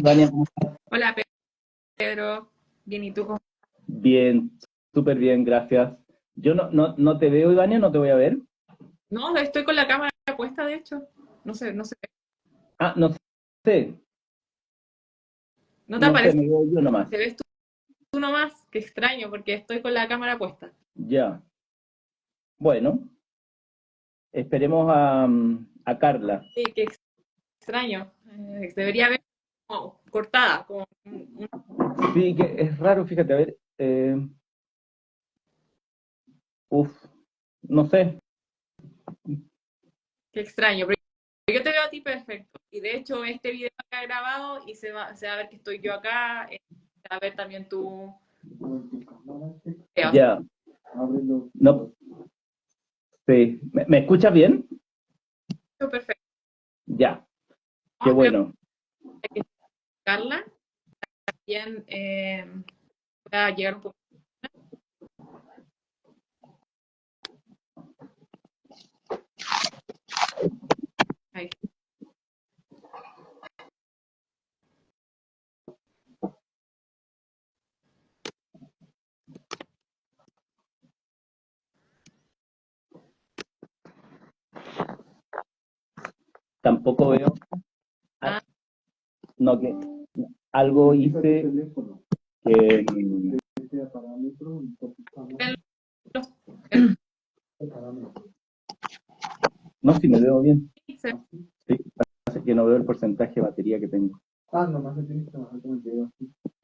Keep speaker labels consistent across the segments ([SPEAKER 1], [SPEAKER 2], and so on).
[SPEAKER 1] Vania, ¿cómo estás?
[SPEAKER 2] Hola Pedro, bien, ¿y tú cómo?
[SPEAKER 1] Bien, súper bien, gracias. Yo no te veo, Ivania, no te voy a ver.
[SPEAKER 2] No, estoy con la cámara puesta, de hecho. No sé.
[SPEAKER 1] Ah, no sé,
[SPEAKER 2] ¿No te
[SPEAKER 1] no sé,
[SPEAKER 2] aparece?
[SPEAKER 1] me veo yo nomás.
[SPEAKER 2] ¿Te ves tú nomás? Qué extraño, porque estoy con la cámara puesta.
[SPEAKER 1] Ya, bueno, esperemos a Carla.
[SPEAKER 2] Sí, qué extraño. Debería haber como cortada, como
[SPEAKER 1] Sí, que es raro, fíjate, a ver, uf, no sé,
[SPEAKER 2] qué extraño. Pero yo te veo a ti perfecto. Y de hecho, este video está grabado y se va a ver que estoy yo acá. Se va a ver también tu video. Así
[SPEAKER 1] ya, no, sí. ¿Me escuchas bien?
[SPEAKER 2] que perfecto.
[SPEAKER 1] Ya, qué
[SPEAKER 2] No, espero
[SPEAKER 1] bueno.
[SPEAKER 2] que Carla también pueda llegar un poco. Ahí.
[SPEAKER 1] Tampoco veo, ah,
[SPEAKER 2] Ah,
[SPEAKER 1] no, que algo hice que,
[SPEAKER 2] ven los-
[SPEAKER 1] no, si me veo bien.
[SPEAKER 2] el-
[SPEAKER 1] Sí, pasa que no veo el porcentaje de batería que tengo.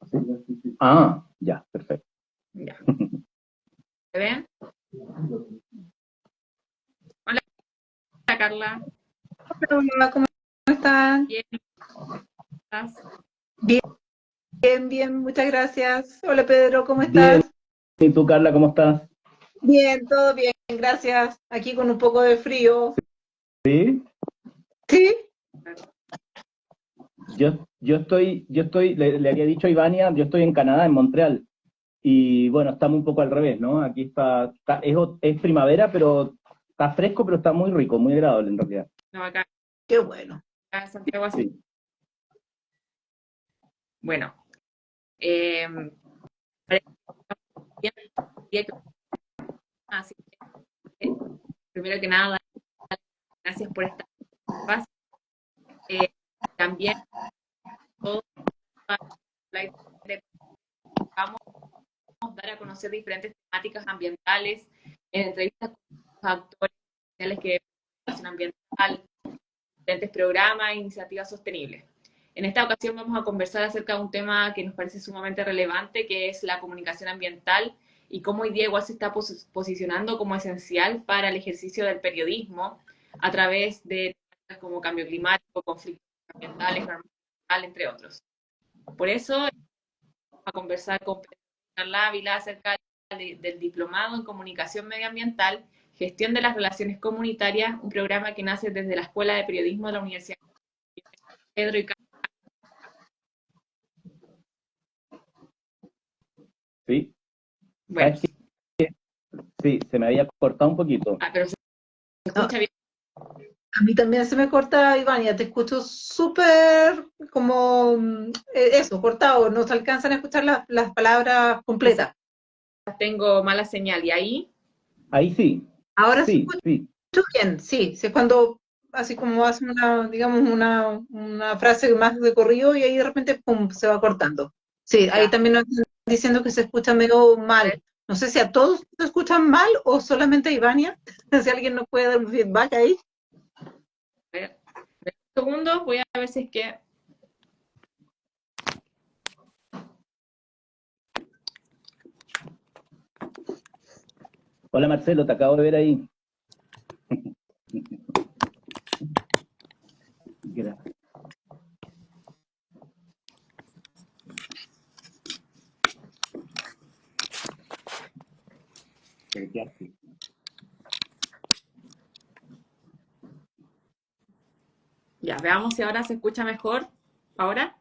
[SPEAKER 1] ¿Sí? Ah, ya, perfecto.
[SPEAKER 2] Ya, ¿se ven? Hola, Carla.
[SPEAKER 3] Hola, ¿cómo están?
[SPEAKER 2] Bien, ¿estás?
[SPEAKER 3] Bien, bien, bien, muchas gracias. Hola Pedro, ¿cómo
[SPEAKER 1] Bien,
[SPEAKER 3] estás?
[SPEAKER 1] ¿y tú, Carla, cómo estás?
[SPEAKER 3] Bien, todo bien, gracias. Aquí con un poco de frío.
[SPEAKER 1] Sí,
[SPEAKER 3] ¿Sí?
[SPEAKER 1] le había dicho a Ivania, yo estoy en Canadá, en Montreal, y bueno, estamos un poco al revés, ¿no? Aquí es primavera, pero está fresco, pero está muy rico, muy agradable en realidad.
[SPEAKER 2] No, acá,
[SPEAKER 3] Qué bueno.
[SPEAKER 2] acá en Santiago hace.
[SPEAKER 1] Sí,
[SPEAKER 2] Bueno, bien, día que- así que, primero que nada, gracias por estar espacio. Eh, También todo vamos a dar a conocer diferentes temáticas ambientales en entrevistas con actores sociales que educación ambiental, diferentes programas e iniciativas sostenibles. En esta ocasión vamos a conversar acerca de un tema que nos parece sumamente relevante, que es la comunicación ambiental y cómo hoy día igual se está posicionando como esencial para el ejercicio del periodismo a través de temas como cambio climático, conflictos ambientales, normas ambientales, entre otros. Por eso vamos a conversar con Carla Ávila acerca del diplomado en comunicación medioambiental, gestión de las relaciones comunitarias, un programa que nace desde la Escuela de Periodismo de la Universidad Pedro y
[SPEAKER 1] sí.
[SPEAKER 2] bueno,
[SPEAKER 1] ¿Sabes qué? Sí, se me había cortado un poquito.
[SPEAKER 2] pero se
[SPEAKER 3] No,
[SPEAKER 2] escucha bien.
[SPEAKER 3] a mí también se me corta, Ivania, te escucho súper como eso, cortado, no se alcanzan a escuchar las palabras
[SPEAKER 2] Quizás
[SPEAKER 3] completas.
[SPEAKER 2] tengo mala señal y ahí,
[SPEAKER 1] Ahí sí,
[SPEAKER 3] Ahora se
[SPEAKER 1] sí,
[SPEAKER 3] escucha
[SPEAKER 1] sí.
[SPEAKER 3] bien, sí, sí, es cuando así como hace una, digamos, una frase más de corrido y ahí de repente pum, se va cortando. Sí, ahí
[SPEAKER 2] ya,
[SPEAKER 3] también nos están diciendo que se escucha medio
[SPEAKER 2] a ver,
[SPEAKER 3] mal. No sé si a todos se escuchan mal o solamente a Ivania. Si alguien nos puede dar un feedback ahí.
[SPEAKER 2] a ver, un segundo, voy a ver si es que,
[SPEAKER 1] Hola Marcelo, te acabo de ver ahí. Gracias.
[SPEAKER 2] ya, veamos si ahora se escucha mejor. ¿Ahora?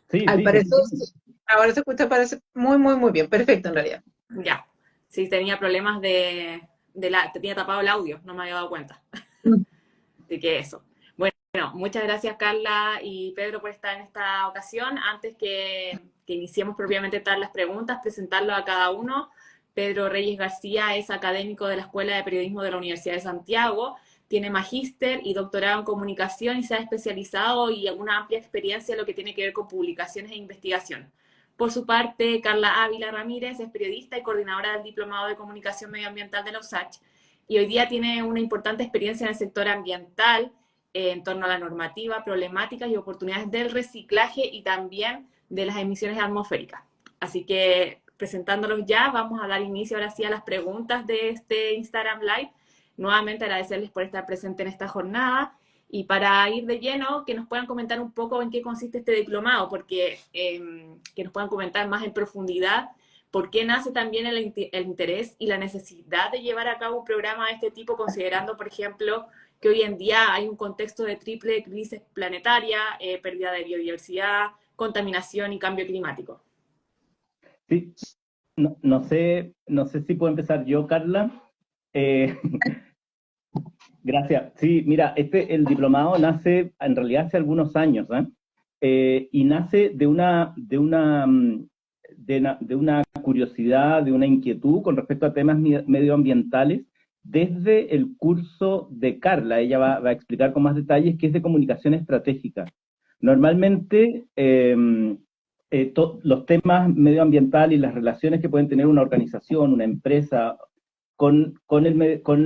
[SPEAKER 1] Sí,
[SPEAKER 3] Al
[SPEAKER 1] sí, se
[SPEAKER 3] parecer,
[SPEAKER 1] escucha
[SPEAKER 3] sí.
[SPEAKER 1] bien.
[SPEAKER 3] Ahora se escucha, parece muy, muy, muy bien. Perfecto, en realidad.
[SPEAKER 2] Ya. Sí, tenía problemas tenía tapado el audio, no me había dado cuenta.
[SPEAKER 3] Mm.
[SPEAKER 2] Así que eso. Bueno, Bueno, muchas gracias Carla y Pedro por estar en esta ocasión. Antes que iniciemos propiamente todas las preguntas, presentarlo a cada uno. Pedro Reyes García es académico de la Escuela de Periodismo de la Universidad de Santiago, tiene magíster y doctorado en comunicación y se ha especializado y una amplia experiencia en lo que tiene que ver con publicaciones e investigación. Por su parte, Carla Ávila Ramírez es periodista y coordinadora del Diplomado de Comunicación Medioambiental de la USACH y hoy día tiene una importante experiencia en el sector ambiental, en torno a la normativa, problemáticas y oportunidades del reciclaje y también de las emisiones atmosféricas. Así que, presentándolos ya, vamos a dar inicio ahora sí a las preguntas de este Instagram Live. Nuevamente agradecerles por estar presente en esta jornada y para ir de lleno, que nos puedan comentar un poco en qué consiste este diplomado, porque que nos puedan comentar más en profundidad por qué nace también el interés y la necesidad de llevar a cabo un programa de este tipo, considerando, por ejemplo, que hoy en día hay un contexto de triple crisis planetaria, pérdida de biodiversidad, contaminación y cambio climático.
[SPEAKER 1] Sí, no sé si puedo empezar yo, Carla. Gracias. Sí, mira, el diplomado nace en realidad hace algunos años, y nace de una curiosidad, de una inquietud con respecto a temas medioambientales desde el curso de Carla. Ella va a explicar con más detalles que es de comunicación estratégica. Normalmente, los temas medioambientales y las relaciones que pueden tener una organización, una empresa, con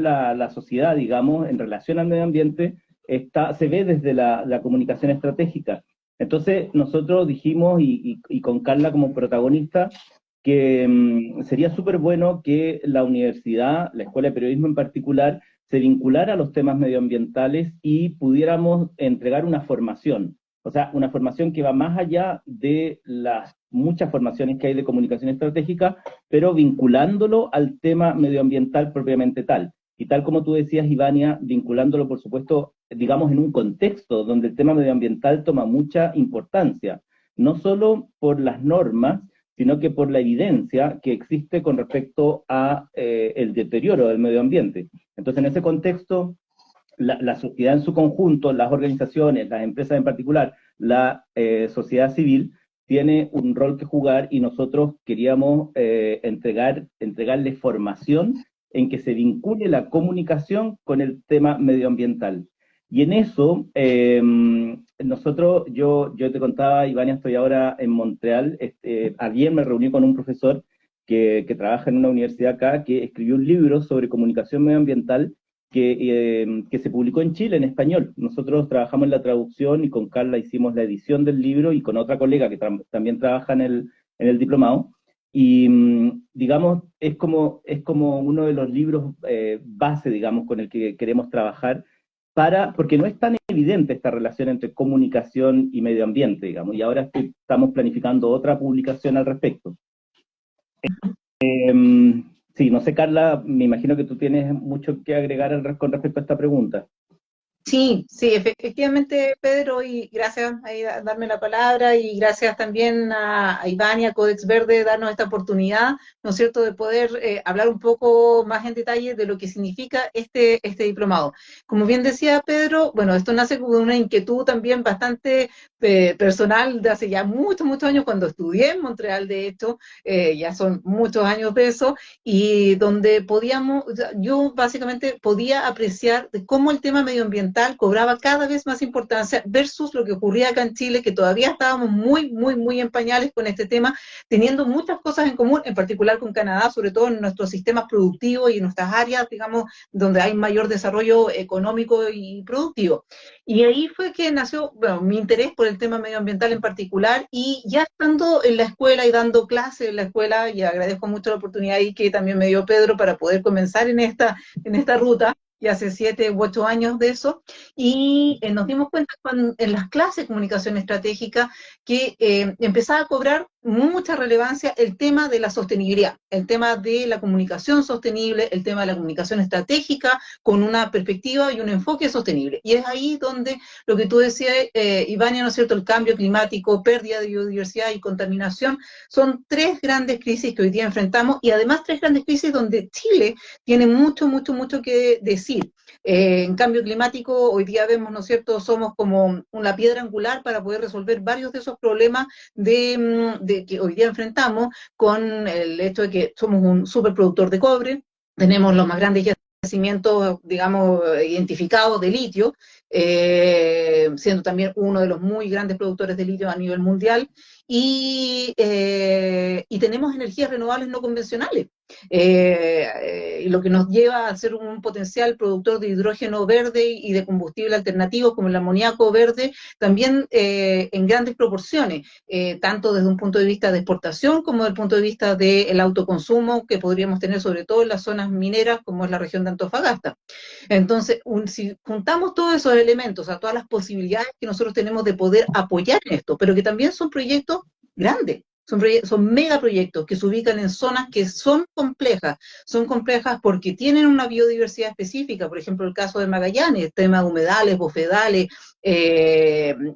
[SPEAKER 1] la sociedad, digamos, en relación al medio ambiente, se ve desde la comunicación estratégica. Entonces, nosotros dijimos, y con Carla como protagonista, que sería súper bueno que la universidad, la Escuela de Periodismo en particular, se vinculara a los temas medioambientales y pudiéramos entregar una formación. O sea, una formación que va más allá de las muchas formaciones que hay de comunicación estratégica, pero vinculándolo al tema medioambiental propiamente tal. Y tal como tú decías, Ivania, vinculándolo, por supuesto, digamos, en un contexto donde el tema medioambiental toma mucha importancia, no solo por las normas, sino que por la evidencia que existe con respecto a el deterioro del medio ambiente. Entonces, en ese contexto, la sociedad en su conjunto, las organizaciones, las empresas en particular, la sociedad civil, tiene un rol que jugar y nosotros queríamos entregarle formación en que se vincule la comunicación con el tema medioambiental. Y en eso, nosotros, yo te contaba, Ivania, estoy ahora en Montreal. Ayer me reuní con un profesor que trabaja en una universidad acá, que escribió un libro sobre comunicación medioambiental que se publicó en Chile en español. Nosotros trabajamos en la traducción y con Carla hicimos la edición del libro y con otra colega que también trabaja en el diplomado. Y digamos, es como uno de los libros base, digamos, con el que queremos trabajar, porque no es tan evidente esta relación entre comunicación y medio ambiente, digamos, y ahora estamos planificando otra publicación al respecto. Sí, no sé, Carla, me imagino que tú tienes mucho que agregar con respecto a esta pregunta.
[SPEAKER 3] Sí, sí, efectivamente, Pedro, y gracias ahí darme la palabra, y gracias también a Iván y a Codex Verde darnos esta oportunidad, ¿no es cierto?, de poder hablar un poco más en detalle de lo que significa este diplomado. Como bien decía Pedro, bueno, esto nace como una inquietud también bastante personal de hace ya muchos, muchos años, cuando estudié en Montreal, de hecho, ya son muchos años de eso, y donde yo básicamente podía apreciar de cómo el tema medioambiental cobraba cada vez más importancia versus lo que ocurría acá en Chile, que todavía estábamos muy, muy, muy en pañales con este tema, teniendo muchas cosas en común, en particular con Canadá, sobre todo en nuestros sistemas productivos y en nuestras áreas, digamos, donde hay mayor desarrollo económico y productivo. Y ahí fue que nació, bueno, mi interés por el tema medioambiental en particular, y ya estando en la escuela y dando clases en la escuela, y agradezco mucho la oportunidad ahí que también me dio Pedro para poder comenzar en esta ruta, y hace 7 u 8 años de eso, y nos dimos cuenta en las clases de comunicación estratégica que empezaba a cobrar mucha relevancia el tema de la sostenibilidad, el tema de la comunicación sostenible, el tema de la comunicación estratégica con una perspectiva y un enfoque sostenible. Y es ahí donde lo que tú decías, Ivania, ¿no es cierto?, el cambio climático, pérdida de biodiversidad y contaminación, son tres grandes crisis que hoy día enfrentamos y además tres grandes crisis donde Chile tiene mucho, mucho, mucho que decir. En cambio climático, hoy día vemos, ¿no es cierto?, somos como una piedra angular para poder resolver varios de esos problemas de que hoy día enfrentamos con el hecho de que somos un superproductor de cobre, tenemos los más grandes yacimientos, digamos, identificados de litio, siendo también uno de los muy grandes productores de litio a nivel mundial, y tenemos energías renovables no convencionales, lo que nos lleva a ser un potencial productor de hidrógeno verde y de combustible alternativo como el amoníaco verde, también en grandes proporciones, tanto desde un punto de vista de exportación como desde el punto de vista del autoconsumo que podríamos tener sobre todo en las zonas mineras como es la región de Antofagasta. Entonces, si juntamos todos esos elementos, a todas las posibilidades que nosotros tenemos de poder apoyar en esto, pero que también son proyectos grandes, son megaproyectos que se ubican en zonas que son complejas porque tienen una biodiversidad específica, por ejemplo el caso de Magallanes, tema de humedales, bofedales,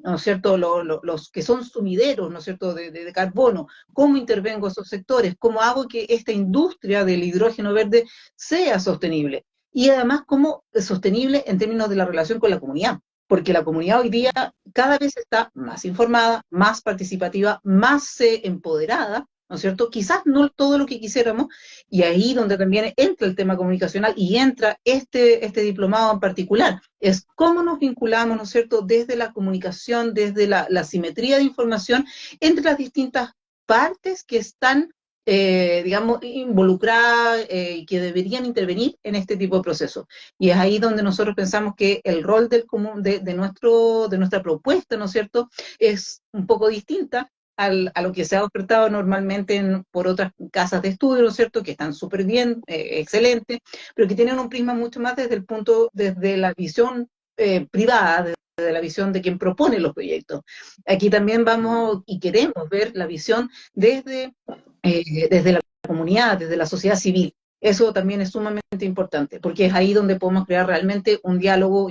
[SPEAKER 3] ¿no es cierto?, los que son sumideros, ¿no es cierto?, de carbono, cómo intervengo esos sectores, cómo hago que esta industria del hidrógeno verde sea sostenible. Y además como sostenible en términos de la relación con la comunidad, porque la comunidad hoy día cada vez está más informada, más participativa, más empoderada, ¿no es cierto? Quizás no todo lo que quisiéramos, y ahí donde también entra el tema comunicacional y entra este diplomado en particular, es cómo nos vinculamos, ¿no es cierto?, desde la comunicación, desde la simetría de información entre las distintas partes que están digamos, involucradas y que deberían intervenir en este tipo de procesos. Y es ahí donde nosotros pensamos que el rol de nuestra propuesta, ¿no es cierto?, es un poco distinta a lo que se ha ofertado normalmente por otras casas de estudio, ¿no es cierto?, que están súper bien, excelentes, pero que tienen un prisma mucho más desde la visión privada, desde la visión de quien propone los proyectos. Aquí también vamos y queremos ver la visión desde la comunidad, desde la sociedad civil. Eso también es sumamente importante, porque es ahí donde podemos crear realmente un diálogo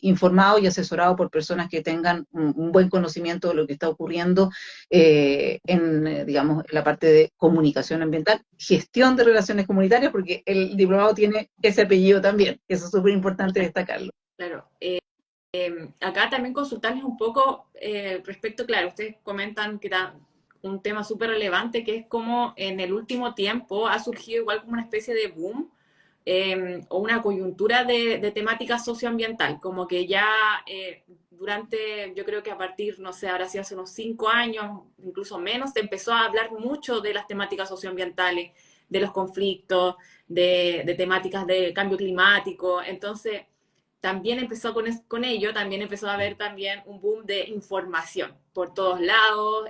[SPEAKER 3] informado y asesorado por personas que tengan un buen conocimiento de lo que está ocurriendo digamos, en la parte de comunicación ambiental, gestión de relaciones comunitarias, porque el diplomado tiene ese apellido también, eso es súper importante destacarlo.
[SPEAKER 2] Claro. Acá también consultarles un poco respecto, claro, ustedes comentan que un tema súper relevante, que es como en el último tiempo ha surgido igual como una especie de boom o una coyuntura de temática socioambiental, como que ya durante, yo creo que a partir, no sé, ahora sí hace unos 5 años, incluso menos, se empezó a hablar mucho de las temáticas socioambientales, de los conflictos, de temáticas de cambio climático, entonces también empezó con ello, también empezó a haber también un boom de información por todos lados,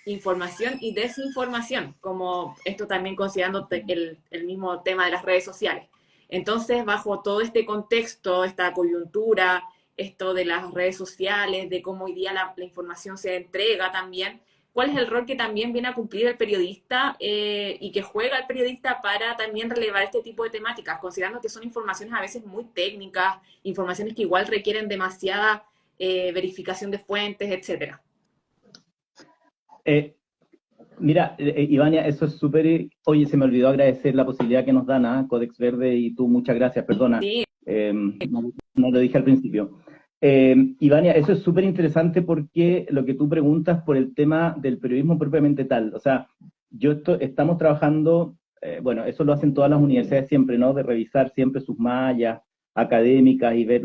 [SPEAKER 2] información y desinformación, como esto también considerando el mismo tema de las redes sociales. Entonces, bajo todo este contexto, esta coyuntura, esto de las redes sociales, de cómo hoy día la información se entrega también, ¿cuál es el rol que también viene a cumplir el periodista y que juega el periodista para también relevar este tipo de temáticas, considerando que son informaciones a veces muy técnicas, informaciones que igual requieren demasiada verificación de fuentes, etcétera?
[SPEAKER 1] Mira, Ivania, eso es súper... Oye, se me olvidó agradecer la posibilidad que nos dan a Codex Verde y tú, muchas gracias, perdona.
[SPEAKER 2] Sí.
[SPEAKER 1] No lo dije al principio. Ivania, eso es súper interesante porque lo que tú preguntas por el tema del periodismo propiamente tal, o sea, estamos trabajando, bueno, eso lo hacen todas las universidades siempre, ¿no? De revisar siempre sus mallas académicas y ver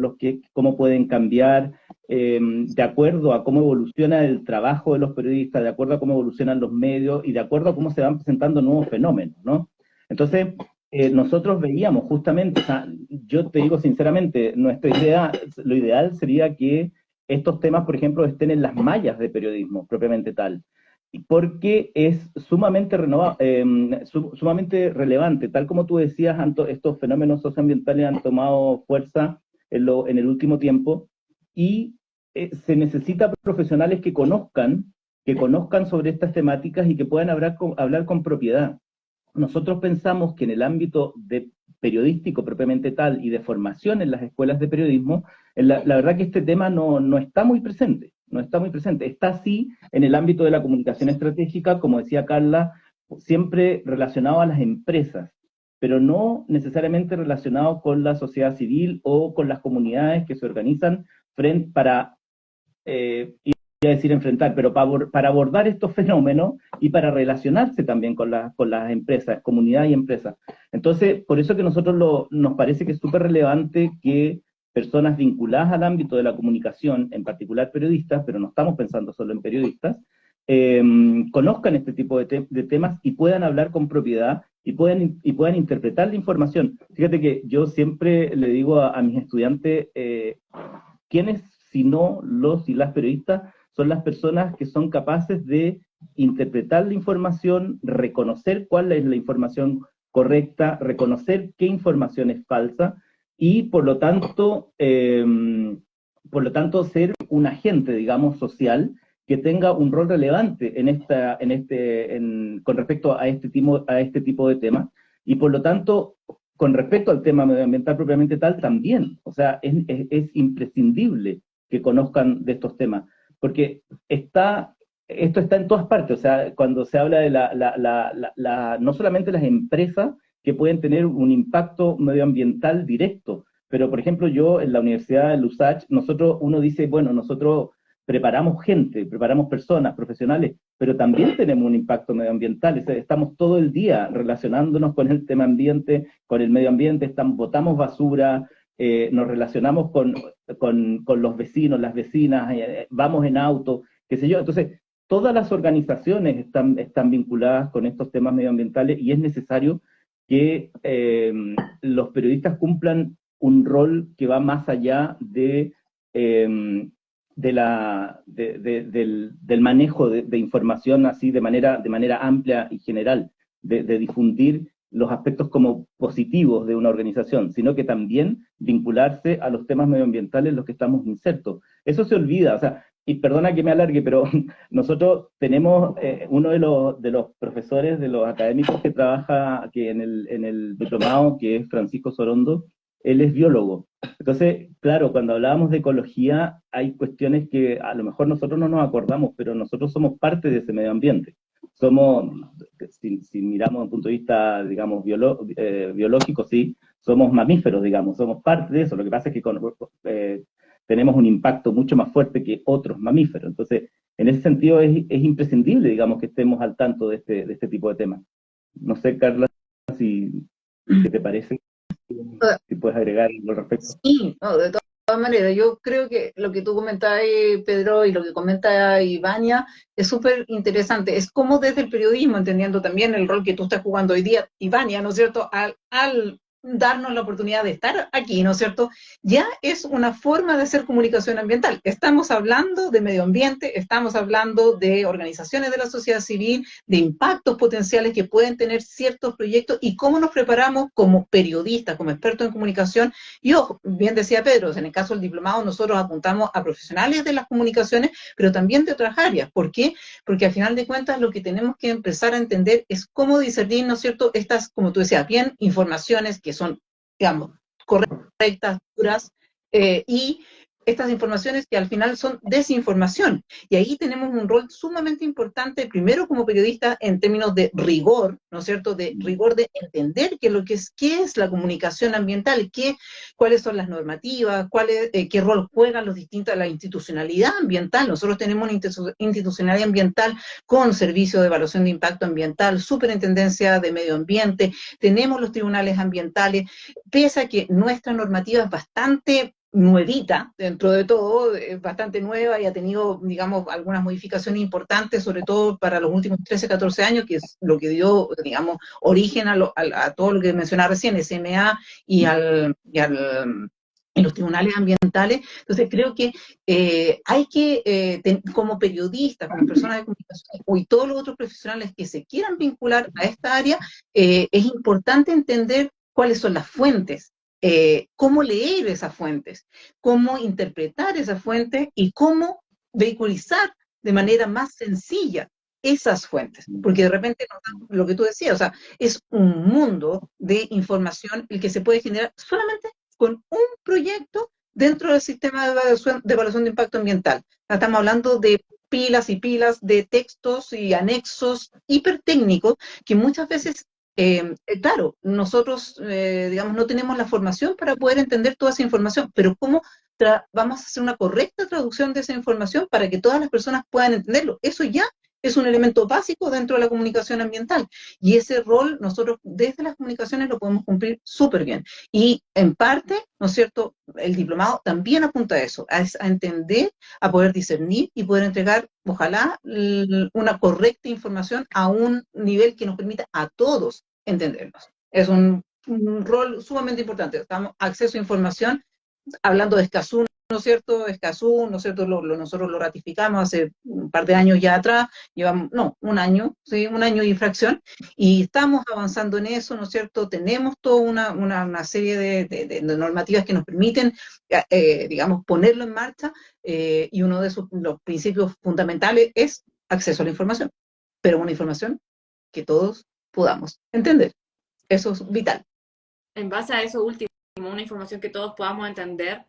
[SPEAKER 1] cómo pueden cambiar de acuerdo a cómo evoluciona el trabajo de los periodistas, de acuerdo a cómo evolucionan los medios y de acuerdo a cómo se van presentando nuevos fenómenos, ¿no? Entonces, nosotros veíamos justamente, o sea, yo te digo sinceramente, nuestra idea, lo ideal sería que estos temas, por ejemplo, estén en las mallas de periodismo, propiamente tal, porque es sumamente sumamente relevante, tal como tú decías, estos fenómenos socioambientales han tomado fuerza en el último tiempo, y se necesita profesionales que conozcan que conozcan sobre estas temáticas y que puedan hablar con propiedad. Nosotros pensamos que en el ámbito de periodístico propiamente tal y de formación en las escuelas de periodismo, la verdad que este tema no está muy presente, no está muy presente. Está sí en el ámbito de la comunicación estratégica, como decía Carla, siempre relacionado a las empresas, pero no necesariamente relacionado con la sociedad civil o con las comunidades que se organizan para iba a decir enfrentar, pero para abordar estos fenómenos y para relacionarse también con las empresas, comunidad y empresas. Entonces, por eso que nosotros nos parece que es súper relevante que personas vinculadas al ámbito de la comunicación, en particular periodistas, pero no estamos pensando solo en periodistas, conozcan este tipo de temas y puedan hablar con propiedad y puedan interpretar la información. Fíjate que yo siempre le digo a mis estudiantes, ¿quiénes, si no los y las periodistas, son las personas que son capaces de interpretar la información, reconocer cuál es la información correcta, reconocer qué información es falsa y por lo tanto ser un agente, digamos, social que tenga un rol relevante con respecto a este tipo de temas y por lo tanto con respecto al tema medioambiental propiamente tal también, o sea, es imprescindible que conozcan de estos temas porque esto está en todas partes, o sea, cuando se habla de no solamente las empresas que pueden tener un impacto medioambiental directo, pero por ejemplo yo en la Universidad de Lusach, uno dice, bueno, nosotros preparamos gente, preparamos personas, profesionales, pero también tenemos un impacto medioambiental, estamos todo el día relacionándonos con el tema ambiente, con el medio ambiente, botamos basura, nos relacionamos con los vecinos, las vecinas, vamos en auto, qué sé yo. Entonces, todas las organizaciones están vinculadas con estos temas medioambientales y es necesario que los periodistas cumplan un rol que va más allá del manejo de información así de manera amplia y general, de difundir los aspectos como positivos de una organización, sino que también vincularse a los temas medioambientales en los que estamos insertos. Eso se olvida, o sea, y perdona que me alargue, pero nosotros tenemos uno de los profesores, de los académicos que trabaja aquí en el diplomado, que es Francisco Sorondo, él es biólogo. Entonces, claro, cuando hablábamos de ecología, hay cuestiones que a lo mejor nosotros no nos acordamos, pero nosotros somos parte de ese medio ambiente. Somos, si miramos desde un punto de vista, digamos, biológico, sí, somos mamíferos, digamos, somos parte de eso. Lo que pasa es que tenemos un impacto mucho más fuerte que otros mamíferos. Entonces, en ese sentido es imprescindible, digamos, que estemos al tanto de este tipo de temas. No sé, Carla, ¿qué te parece? Si puedes agregar algo al respecto.
[SPEAKER 3] Sí, no, de todas maneras, yo creo que lo que tú comentabas, Pedro, y lo que comenta Ivania, es súper interesante. Es como desde el periodismo, entendiendo también el rol que tú estás jugando hoy día, Ivania, ¿no es cierto?, al darnos la oportunidad de estar aquí, ¿no es cierto?, ya es una forma de hacer comunicación ambiental. Estamos hablando de medio ambiente, estamos hablando de organizaciones de la sociedad civil, de impactos potenciales que pueden tener ciertos proyectos y cómo nos preparamos como periodistas, como expertos en comunicación. Y ojo, bien decía Pedro, en el caso del diplomado nosotros apuntamos a profesionales de las comunicaciones, pero también de otras áreas. ¿Por qué? Porque al final de cuentas lo que tenemos que empezar a entender es cómo discernir, ¿no es cierto?, estas, como tú decías, bien, informaciones que son, digamos, correctas, duras, y estas informaciones que al final son desinformación. Y ahí tenemos un rol sumamente importante, primero como periodista en términos de rigor, ¿no es cierto?, de rigor de entender qué es la comunicación ambiental, cuáles son las normativas, qué rol juegan la institucionalidad ambiental. Nosotros tenemos una institucionalidad ambiental con servicio de evaluación de impacto ambiental, superintendencia de medio ambiente, tenemos los tribunales ambientales, pese a que nuestra normativa es bastante nuevita, dentro de todo, es bastante nueva y ha tenido, digamos, algunas modificaciones importantes, sobre todo para los últimos 13, 14 años, que es lo que dio, digamos, origen a todo lo que mencionaba recién, SMA y en los tribunales ambientales. Entonces creo que hay que, como periodistas, como personas de comunicación y todos los otros profesionales que se quieran vincular a esta área, es importante entender cuáles son las fuentes, cómo leer esas fuentes, cómo interpretar esas fuentes y cómo vehiculizar de manera más sencilla esas fuentes, porque de repente lo que tú decías, o sea, es un mundo de información el que se puede generar solamente con un proyecto dentro del sistema de evaluación de impacto ambiental. Estamos hablando de pilas y pilas de textos y anexos hipertécnicos que muchas veces, claro, nosotros, digamos, no tenemos la formación para poder entender toda esa información, pero ¿cómo vamos a hacer una correcta traducción de esa información para que todas las personas puedan entenderlo? Eso ya es un elemento básico dentro de la comunicación ambiental. Y ese rol nosotros desde las comunicaciones lo podemos cumplir súper bien. Y en parte, ¿no es cierto?, el diplomado también apunta a eso, a entender, a poder discernir y poder entregar, ojalá, una correcta información a un nivel que nos permita a todos entendernos. Es un rol sumamente importante. Estamos acceso a información, hablando de Escazú, ¿no es cierto? Escazú, ¿no es cierto? Nosotros lo ratificamos hace un par de años ya atrás, llevamos, no, un año, ¿sí? Un año de infracción, y estamos avanzando en eso, ¿no es cierto? Tenemos toda una serie de normativas que nos permiten, digamos, ponerlo en marcha, y uno de los principios fundamentales es acceso a la información, pero una información que todos podamos entender. Eso es vital.
[SPEAKER 2] En base a eso último, una información que todos podamos entender,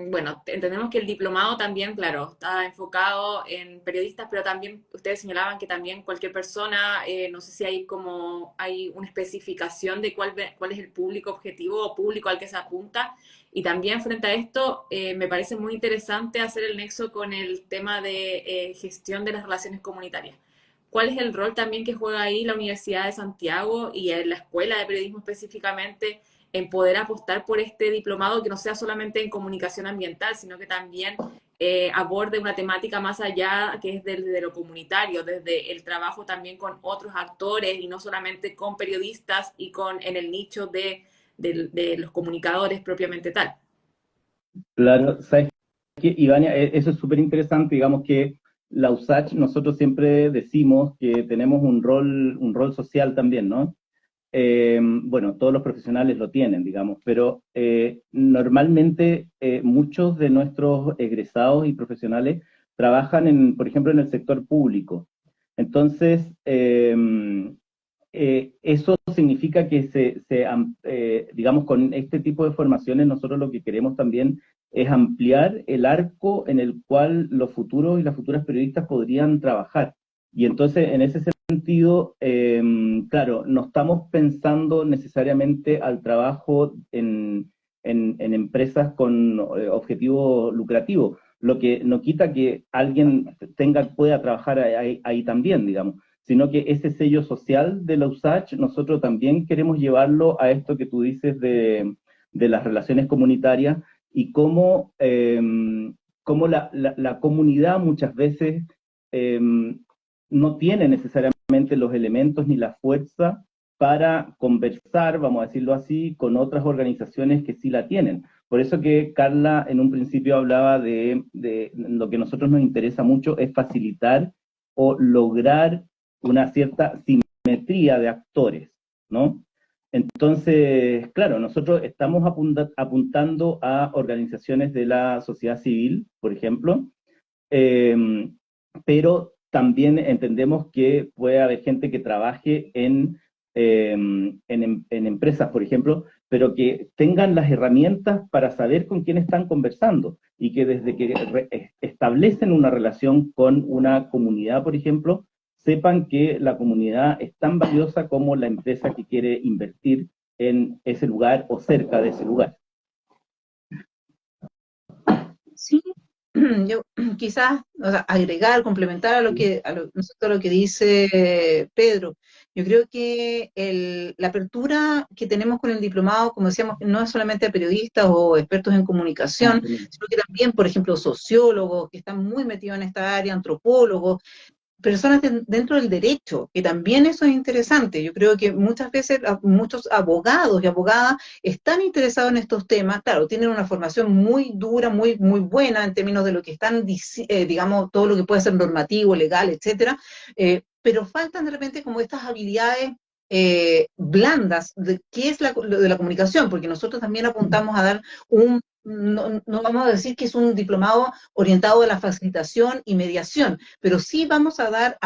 [SPEAKER 2] bueno, entendemos que el diplomado también, claro, está enfocado en periodistas, pero también ustedes señalaban que también cualquier persona, no sé si hay una especificación de cuál es el público objetivo o público al que se apunta. Y también frente a esto, me parece muy interesante hacer el nexo con el tema de gestión de las relaciones comunitarias. ¿Cuál es el rol también que juega ahí la Universidad de Santiago y en la Escuela de Periodismo específicamente en poder apostar por este diplomado que no sea solamente en comunicación ambiental, sino que también aborde una temática más allá, que es desde lo comunitario, desde el trabajo también con otros actores y no solamente con periodistas y en el nicho de los comunicadores propiamente tal?
[SPEAKER 1] Claro, sabes que, Ivania, eso es súper interesante, digamos que la USACH nosotros siempre decimos que tenemos un rol social también, ¿no? Bueno, todos los profesionales lo tienen, digamos, pero normalmente muchos de nuestros egresados y profesionales trabajan, por ejemplo, en el sector público. Entonces, eso significa que digamos, con este tipo de formaciones nosotros lo que queremos también es ampliar el arco en el cual los futuros y las futuras periodistas podrían trabajar. Y entonces, en ese sentido, claro, no estamos pensando necesariamente al trabajo en empresas con objetivo lucrativo, lo que no quita que alguien pueda trabajar ahí también, digamos, sino que ese sello social de la USACH nosotros también queremos llevarlo a esto que tú dices de las relaciones comunitarias y cómo la comunidad muchas veces no tiene necesariamente los elementos ni la fuerza para conversar, vamos a decirlo así, con otras organizaciones que sí la tienen. Por eso que Carla en un principio hablaba de lo que a nosotros nos interesa mucho es facilitar o lograr una cierta simetría de actores, ¿no? Entonces, claro, nosotros estamos apuntando a organizaciones de la sociedad civil, por ejemplo, pero también entendemos que puede haber gente que trabaje en empresas, por ejemplo, pero que tengan las herramientas para saber con quién están conversando y que desde que establecen una relación con una comunidad, por ejemplo, sepan que la comunidad es tan valiosa como la empresa que quiere invertir en ese lugar o cerca de ese lugar.
[SPEAKER 3] Sí, yo quizás, o sea, agregar, complementar a lo que dice Pedro. Yo creo que la apertura que tenemos con el diplomado, como decíamos, no es solamente a periodistas o expertos en comunicación, sino que también, por ejemplo, sociólogos que están muy metidos en esta área, antropólogos, personas dentro del derecho, que también eso es interesante. Yo creo que muchas veces muchos abogados y abogadas están interesados en estos temas. Claro, tienen una formación muy dura, muy, muy buena en términos de lo que están, digamos, todo lo que puede ser normativo, legal, etcétera, pero faltan de repente como estas habilidades blandas, que es lo de la comunicación, porque nosotros también apuntamos a dar no vamos a decir que es un diplomado orientado a la facilitación y mediación, pero sí vamos a dar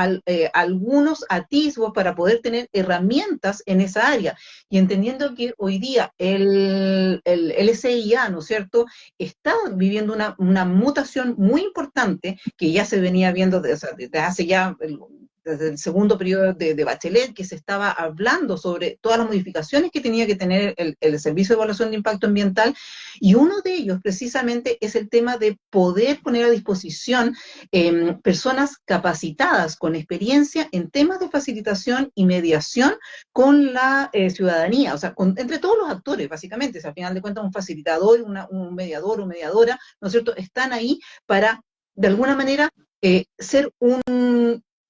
[SPEAKER 3] algunos atisbos para poder tener herramientas en esa área. Y entendiendo que hoy día el SIA, ¿no es cierto?, está viviendo una mutación muy importante que ya se venía viendo desde hace ya desde el segundo periodo de Bachelet, que se estaba hablando sobre todas las modificaciones que tenía que tener el Servicio de Evaluación de Impacto Ambiental, y uno de ellos precisamente es el tema de poder poner a disposición personas capacitadas con experiencia en temas de facilitación y mediación con la ciudadanía, o sea, entre todos los actores, básicamente. O sea, al final de cuentas, un facilitador, un mediador o mediadora, ¿no es cierto?, están ahí para, de alguna manera, ser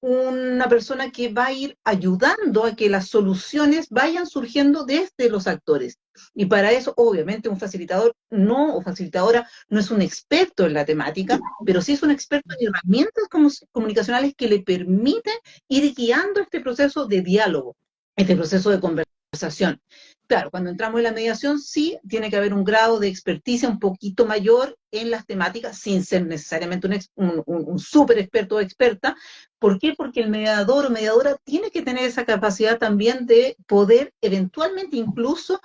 [SPEAKER 3] una persona que va a ir ayudando a que las soluciones vayan surgiendo desde los actores. Y para eso, obviamente, un facilitador o facilitadora no es un experto en la temática, pero sí es un experto en herramientas comunicacionales que le permiten ir guiando este proceso de diálogo, este proceso de conversación. Claro, cuando entramos en la mediación, sí tiene que haber un grado de experticia un poquito mayor en las temáticas, sin ser necesariamente un súper experto o experta. ¿Por qué? Porque el mediador o mediadora tiene que tener esa capacidad también de poder eventualmente incluso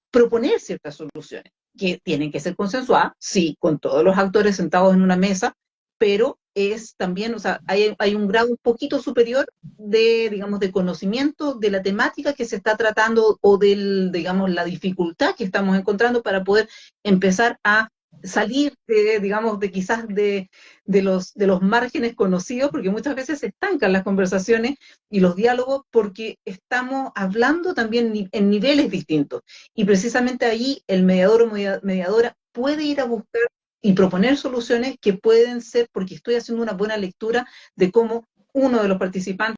[SPEAKER 3] proponer ciertas soluciones, que tienen que ser consensuadas, sí, con todos los actores sentados en una mesa, pero es también, o sea, hay un grado un poquito superior de, digamos, de conocimiento de la temática que se está tratando o digamos, la dificultad que estamos encontrando para poder empezar a salir de, digamos, de quizás de los márgenes conocidos, porque muchas veces se estancan las conversaciones y los diálogos porque estamos hablando también en niveles distintos. Y precisamente ahí el mediador o mediadora puede ir a buscar y proponer soluciones que pueden ser, porque estoy haciendo una buena lectura de cómo uno de los participantes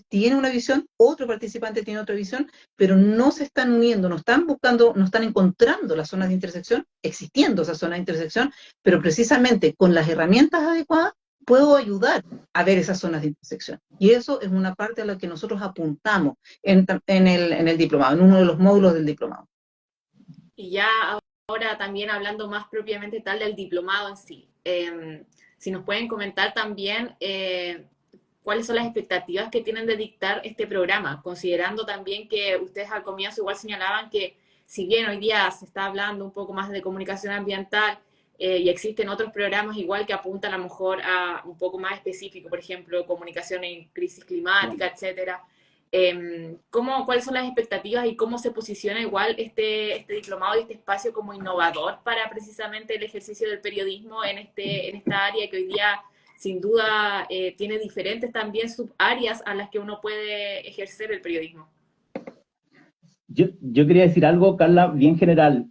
[SPEAKER 3] tiene una visión, otro participante tiene otra visión, pero no se están uniendo, no están buscando, no están encontrando las zonas de intersección, existiendo esas zonas de intersección, pero precisamente con las herramientas adecuadas puedo ayudar a ver esas zonas de intersección. Y eso es una parte a la que nosotros apuntamos en el diplomado, en uno de los módulos del diplomado.
[SPEAKER 2] Y ya ahora también hablando más propiamente tal del diplomado en sí, si nos pueden comentar también cuáles son las expectativas que tienen de dictar este programa, considerando también que ustedes al comienzo igual señalaban que si bien hoy día se está hablando un poco más de comunicación ambiental y existen otros programas igual que apuntan a lo mejor a un poco más específico, por ejemplo, comunicación en crisis climática, etcétera. ¿Cuáles son las expectativas y cómo se posiciona igual este diplomado y este espacio como innovador para precisamente el ejercicio del periodismo en esta área que hoy día sin duda tiene diferentes también subáreas a las que uno puede ejercer el periodismo?
[SPEAKER 1] Yo quería decir algo, Carla, bien general,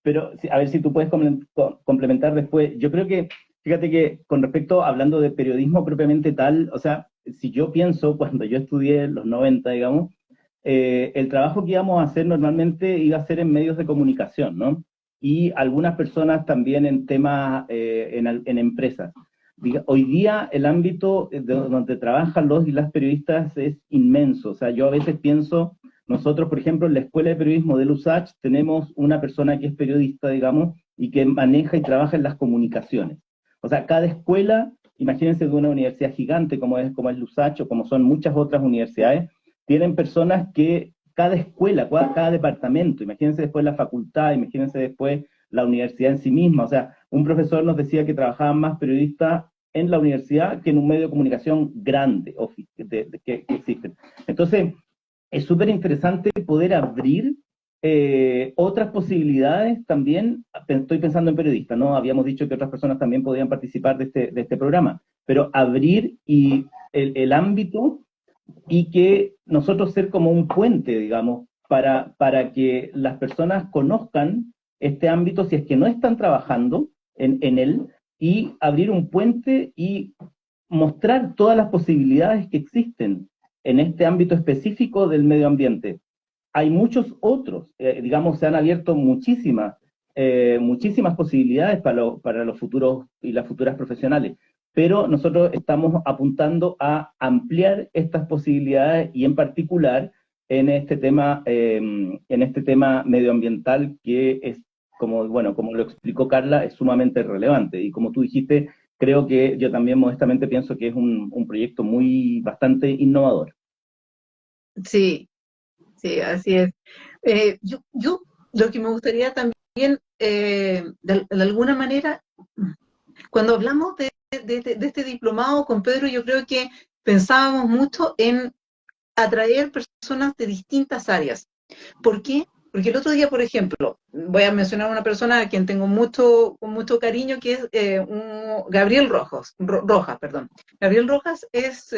[SPEAKER 1] pero a ver si tú puedes complementar después. Yo creo que, fíjate que con respecto, hablando de periodismo propiamente tal, o sea, si yo pienso, cuando yo estudié en los 90, digamos, el trabajo que íbamos a hacer normalmente iba a ser en medios de comunicación, ¿no? Y algunas personas también en temas, en empresas. Hoy día el ámbito donde trabajan los y las periodistas es inmenso. O sea, yo a veces pienso, nosotros, por ejemplo, en la Escuela de Periodismo de USACH tenemos una persona que es periodista, digamos, y que maneja y trabaja en las comunicaciones. O sea, cada escuela, imagínense de una universidad gigante como es USACH o como son muchas otras universidades, tienen personas que cada escuela, cada departamento, imagínense después la facultad, imagínense después la universidad en sí misma. O sea, un profesor nos decía que trabajaban más periodistas en la universidad que en un medio de comunicación grande que existen. Entonces, es súper interesante poder abrir otras posibilidades también. Estoy pensando en periodistas, ¿no? Habíamos dicho que otras personas también podían participar de este programa, pero abrir el ámbito y que nosotros ser como un puente, digamos, para que las personas conozcan este ámbito si es que no están trabajando en él, y abrir un puente y mostrar todas las posibilidades que existen en este ámbito específico del medio ambiente. Hay muchos otros, digamos, se han abierto muchísimas posibilidades para los futuros y las futuras profesionales, pero nosotros estamos apuntando a ampliar estas posibilidades y en particular en este tema medioambiental que es como lo explicó Carla, es sumamente relevante. Y como tú dijiste, creo que yo también modestamente pienso que es un proyecto bastante innovador.
[SPEAKER 3] Sí, sí, así es. Yo lo que me gustaría también, de alguna manera, cuando hablamos de este diplomado con Pedro, yo creo que pensábamos mucho en atraer personas de distintas áreas. ¿Por qué? Porque el otro día, por ejemplo, voy a mencionar a una persona a quien tengo con mucho cariño, que es Gabriel Rojas, perdón. Gabriel Rojas es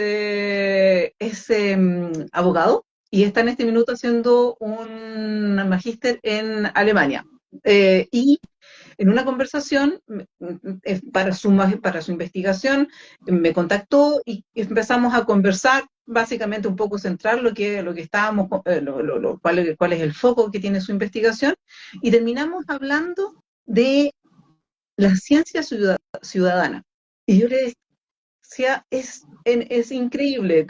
[SPEAKER 3] abogado y está en este minuto haciendo un magíster en Alemania. Y en una conversación para su investigación me contactó y empezamos a conversar, básicamente un poco centrar lo que estábamos, cuál es el foco que tiene su investigación, y terminamos hablando de la ciencia ciudadana. Y yo le decía, es increíble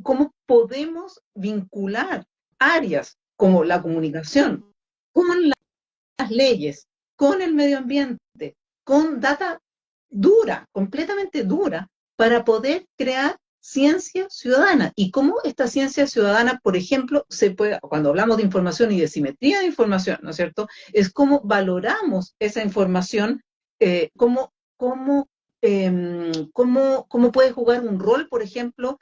[SPEAKER 3] cómo podemos vincular áreas como la comunicación con las leyes, con el medio ambiente, con data dura, completamente dura, para poder crear ciencia ciudadana. Y cómo esta ciencia ciudadana, por ejemplo, se puede, cuando hablamos de información y de simetría de información, ¿no es cierto? Es cómo valoramos esa información, cómo puede jugar un rol, por ejemplo,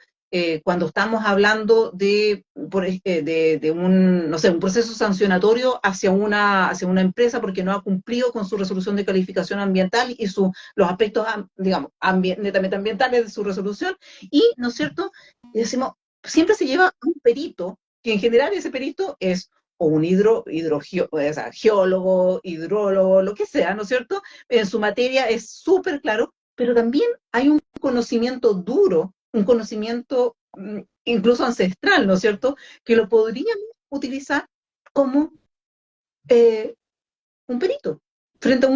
[SPEAKER 3] cuando estamos hablando de un, no sé, un proceso sancionatorio hacia una empresa porque no ha cumplido con su resolución de calificación ambiental y los aspectos, digamos, netamente ambientales de su resolución, y, ¿no es cierto?, y decimos, siempre se lleva un perito, que en general ese perito es o un o sea, geólogo, hidrólogo, lo que sea, ¿no es cierto? En su materia es súper claro, pero también hay un conocimiento duro, un conocimiento incluso ancestral, ¿no es cierto?, que lo podríamos utilizar como un perito frente a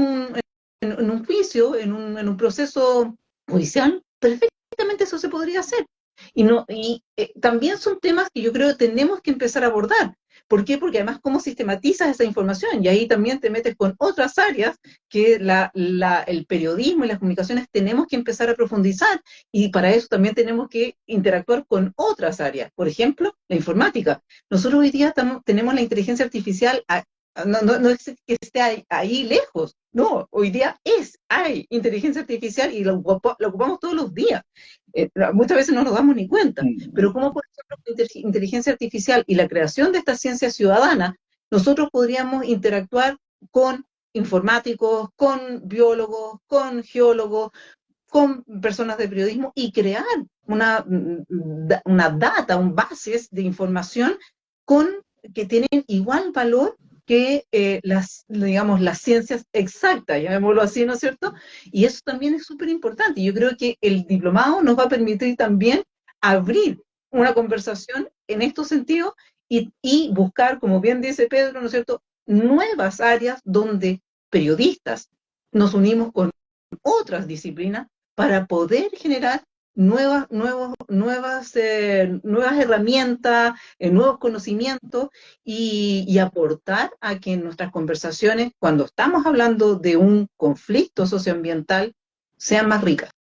[SPEAKER 3] en un juicio, en un proceso judicial. Perfectamente eso se podría hacer. También son temas que yo creo que tenemos que empezar a abordar. ¿Por qué? Porque además, ¿cómo sistematizas esa información? Y ahí también te metes con otras áreas que el periodismo y las comunicaciones tenemos que empezar a profundizar, y para eso también tenemos que interactuar con otras áreas. Por ejemplo, la informática. Nosotros hoy día tenemos la inteligencia artificial, no es que esté ahí lejos, no, hoy día hay inteligencia artificial y la ocupamos todos los días. Muchas veces no nos damos ni cuenta, pero como por ejemplo la inteligencia artificial y la creación de esta ciencia ciudadana, nosotros podríamos interactuar con informáticos, con biólogos, con geólogos, con personas de periodismo, y crear una bases de información que tienen igual valor que digamos, las ciencias exactas, llamémoslo así, ¿no es cierto? Y eso también es súper importante. Yo creo que el diplomado nos va a permitir también abrir una conversación en estos sentidos y buscar, como bien dice Pedro, ¿no es cierto?, nuevas áreas donde periodistas nos unimos con otras disciplinas para poder generar nuevas herramientas, nuevos conocimientos, y aportar a que en nuestras conversaciones, cuando estamos hablando de un conflicto socioambiental, sean más ricas.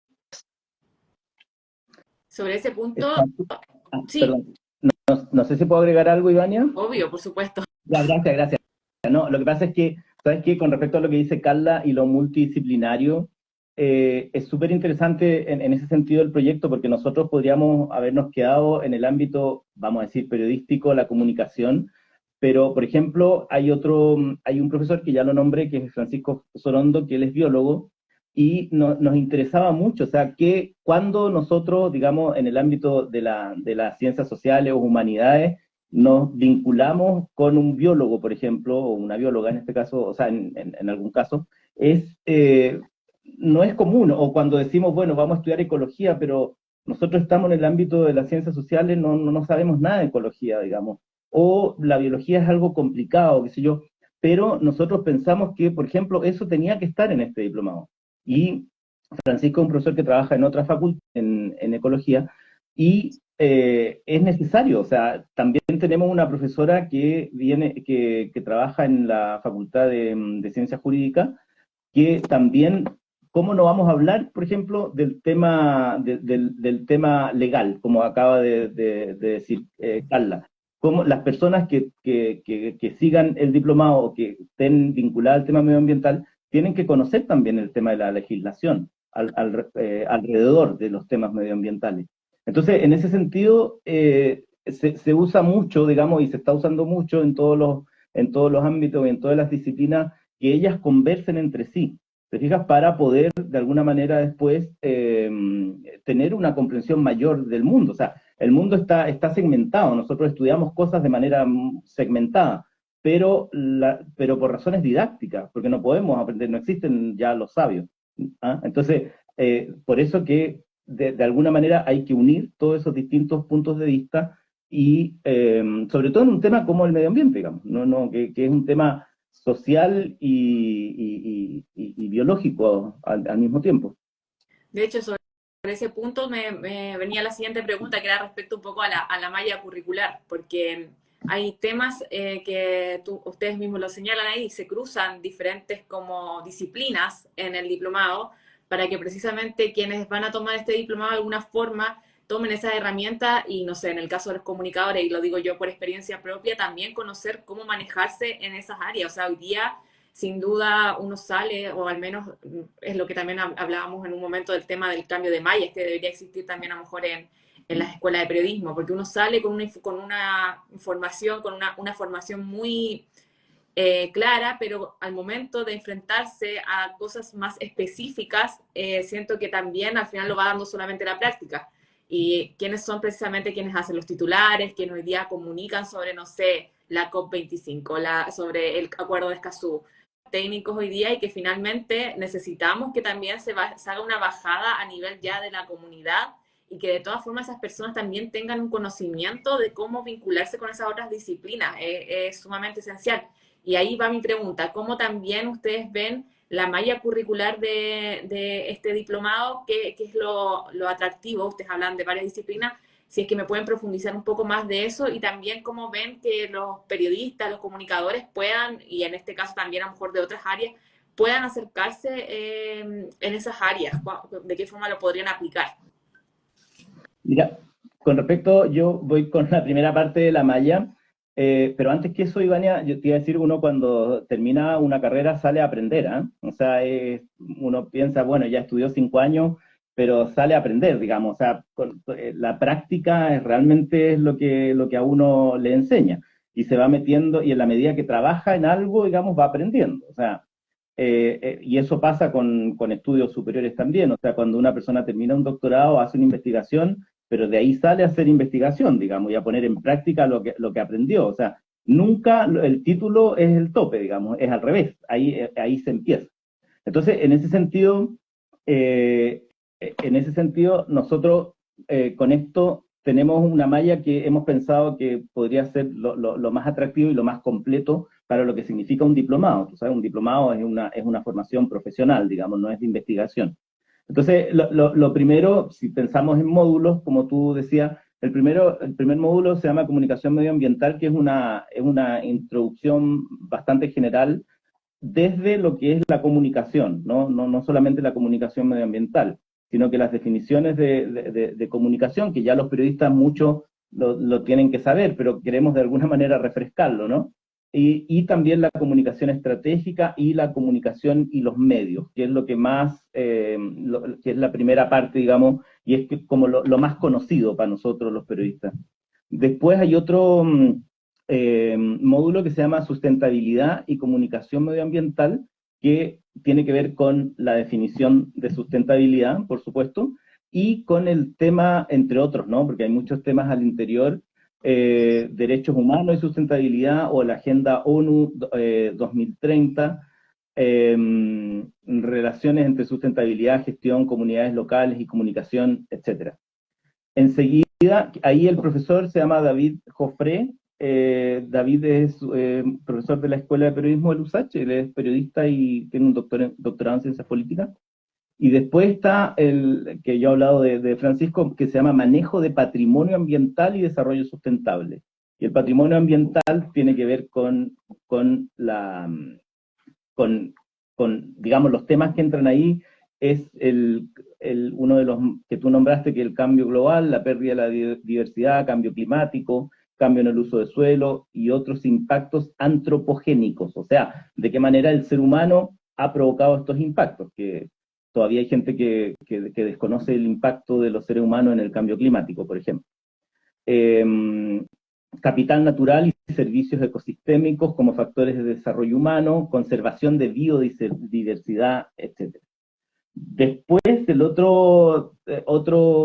[SPEAKER 2] Sobre ese punto, sí.
[SPEAKER 1] Perdón. No sé si puedo agregar algo, Ivania.
[SPEAKER 2] Obvio, por supuesto.
[SPEAKER 1] Ya, gracias. No, lo que pasa es que, ¿sabes qué? Con respecto a lo que dice Carla y lo multidisciplinario, es súper interesante en ese sentido el proyecto, porque nosotros podríamos habernos quedado en el ámbito, vamos a decir, periodístico, la comunicación, pero, por ejemplo, hay un profesor que ya lo nombré, que es Francisco Sorondo, que él es biólogo, y nos interesaba mucho, o sea, que cuando nosotros, digamos, en el ámbito de las ciencias sociales o humanidades, nos vinculamos con un biólogo, por ejemplo, o una bióloga en este caso, o sea, en algún caso, no es común, o cuando decimos, bueno, vamos a estudiar ecología, pero nosotros estamos en el ámbito de las ciencias sociales, no sabemos nada de ecología, digamos, o la biología es algo complicado, qué sé yo, pero nosotros pensamos que, por ejemplo, eso tenía que estar en este diplomado. Y Francisco es un profesor que trabaja en otra facultad, en ecología, y es necesario. O sea, también tenemos una profesora que trabaja en la Facultad de Ciencias Jurídicas, que también, ¿cómo no vamos a hablar, por ejemplo, del tema legal, como acaba de decir Carla? Cómo las personas que sigan el diplomado o que estén vinculadas al tema medioambiental tienen que conocer también el tema de la legislación alrededor de los temas medioambientales. Entonces, en ese sentido, se usa mucho, digamos, y se está usando mucho en todos los ámbitos y en todas las disciplinas, que ellas conversen entre sí, ¿te fijas? Para poder, de alguna manera, después tener una comprensión mayor del mundo. O sea, el mundo está segmentado, nosotros estudiamos cosas de manera segmentada, pero por razones didácticas, porque no podemos aprender, no existen ya los sabios. ¿Ah? Entonces, por eso que de alguna manera hay que unir todos esos distintos puntos de vista y sobre todo en un tema como el medio ambiente, digamos, que es un tema social y biológico al mismo tiempo.
[SPEAKER 2] De hecho, sobre ese punto me venía la siguiente pregunta, que era respecto un poco a la malla curricular, porque hay temas que ustedes mismos lo señalan ahí, se cruzan diferentes como disciplinas en el diplomado, para que precisamente quienes van a tomar este diplomado de alguna forma tomen esas herramientas y, no sé, en el caso de los comunicadores, y lo digo yo por experiencia propia, también conocer cómo manejarse en esas áreas. O sea, hoy día, sin duda, uno sale, o al menos es lo que también hablábamos en un momento del tema del cambio de mallas, que debería existir también a lo mejor en las escuelas de periodismo, porque uno sale con una información, con una formación muy clara, pero al momento de enfrentarse a cosas más específicas, siento que también al final lo va dando solamente la práctica. Y quiénes son precisamente quienes hacen los titulares, quienes hoy día comunican sobre, no sé, la COP25, sobre el acuerdo de Escazú, técnicos hoy día, y que finalmente necesitamos que también se haga una bajada a nivel ya de la comunidad, y que de todas formas esas personas también tengan un conocimiento de cómo vincularse con esas otras disciplinas. Es sumamente esencial. Y ahí va mi pregunta, ¿cómo también ustedes ven la malla curricular de este diplomado? ¿Qué es lo atractivo? Ustedes hablan de varias disciplinas, si es que me pueden profundizar un poco más de eso, y también cómo ven que los periodistas, los comunicadores puedan, y en este caso también a lo mejor de otras áreas, puedan acercarse en esas áreas, de qué forma lo podrían aplicar.
[SPEAKER 1] Mira, con respecto, yo voy con la primera parte de la malla, pero antes que eso, Ivania, yo te iba a decir, uno cuando termina una carrera sale a aprender, ¿eh? O sea, uno piensa, bueno, ya estudió 5 años, pero sale a aprender, digamos. O sea, la práctica realmente es lo que a uno le enseña, y se va metiendo, y en la medida que trabaja en algo, digamos, va aprendiendo. O sea, y eso pasa con estudios superiores también. O sea, cuando una persona termina un doctorado, hace una investigación, pero de ahí sale a hacer investigación, digamos, y a poner en práctica lo que aprendió. O sea, nunca el título es el tope, digamos, es al revés, ahí se empieza. Entonces, en ese sentido nosotros con esto tenemos una malla que hemos pensado que podría ser lo más atractivo y lo más completo para lo que significa un diplomado. Tú sabes, un diplomado es una formación profesional, digamos, no es de investigación. Entonces, lo primero, si pensamos en módulos, como tú decías, el primer módulo se llama Comunicación Medioambiental, que es una introducción bastante general desde lo que es la comunicación, no solamente la comunicación medioambiental, sino que las definiciones de comunicación, que ya los periodistas mucho lo tienen que saber, pero queremos de alguna manera refrescarlo, ¿no? Y también la comunicación estratégica y la comunicación y los medios, que es lo que más, que es la primera parte, digamos, y es como lo más conocido para nosotros los periodistas. Después hay otro módulo que se llama Sustentabilidad y Comunicación Medioambiental, que tiene que ver con la definición de sustentabilidad, por supuesto, y con el tema, entre otros, ¿no? Porque hay muchos temas al interior, derechos humanos y sustentabilidad, o la Agenda ONU 2030, relaciones entre sustentabilidad, gestión, comunidades locales y comunicación, etc. Enseguida, ahí el profesor se llama David Joffre. David es profesor de la Escuela de Periodismo del USACH, él es periodista y tiene un doctorado en ciencias políticas. Y después está el que yo he hablado de Francisco, que se llama Manejo de Patrimonio Ambiental y Desarrollo Sustentable. Y el patrimonio ambiental tiene que ver con la, con, digamos, los temas que entran ahí, es uno de los que tú nombraste, que es el cambio global, la pérdida de la diversidad, cambio climático, cambio en el uso de suelo y otros impactos antropogénicos, o sea, de qué manera el ser humano ha provocado estos impactos, que todavía hay gente que desconoce el impacto de los seres humanos en el cambio climático, por ejemplo. Capital natural y servicios ecosistémicos como factores de desarrollo humano, conservación de biodiversidad, etc. Después, el otro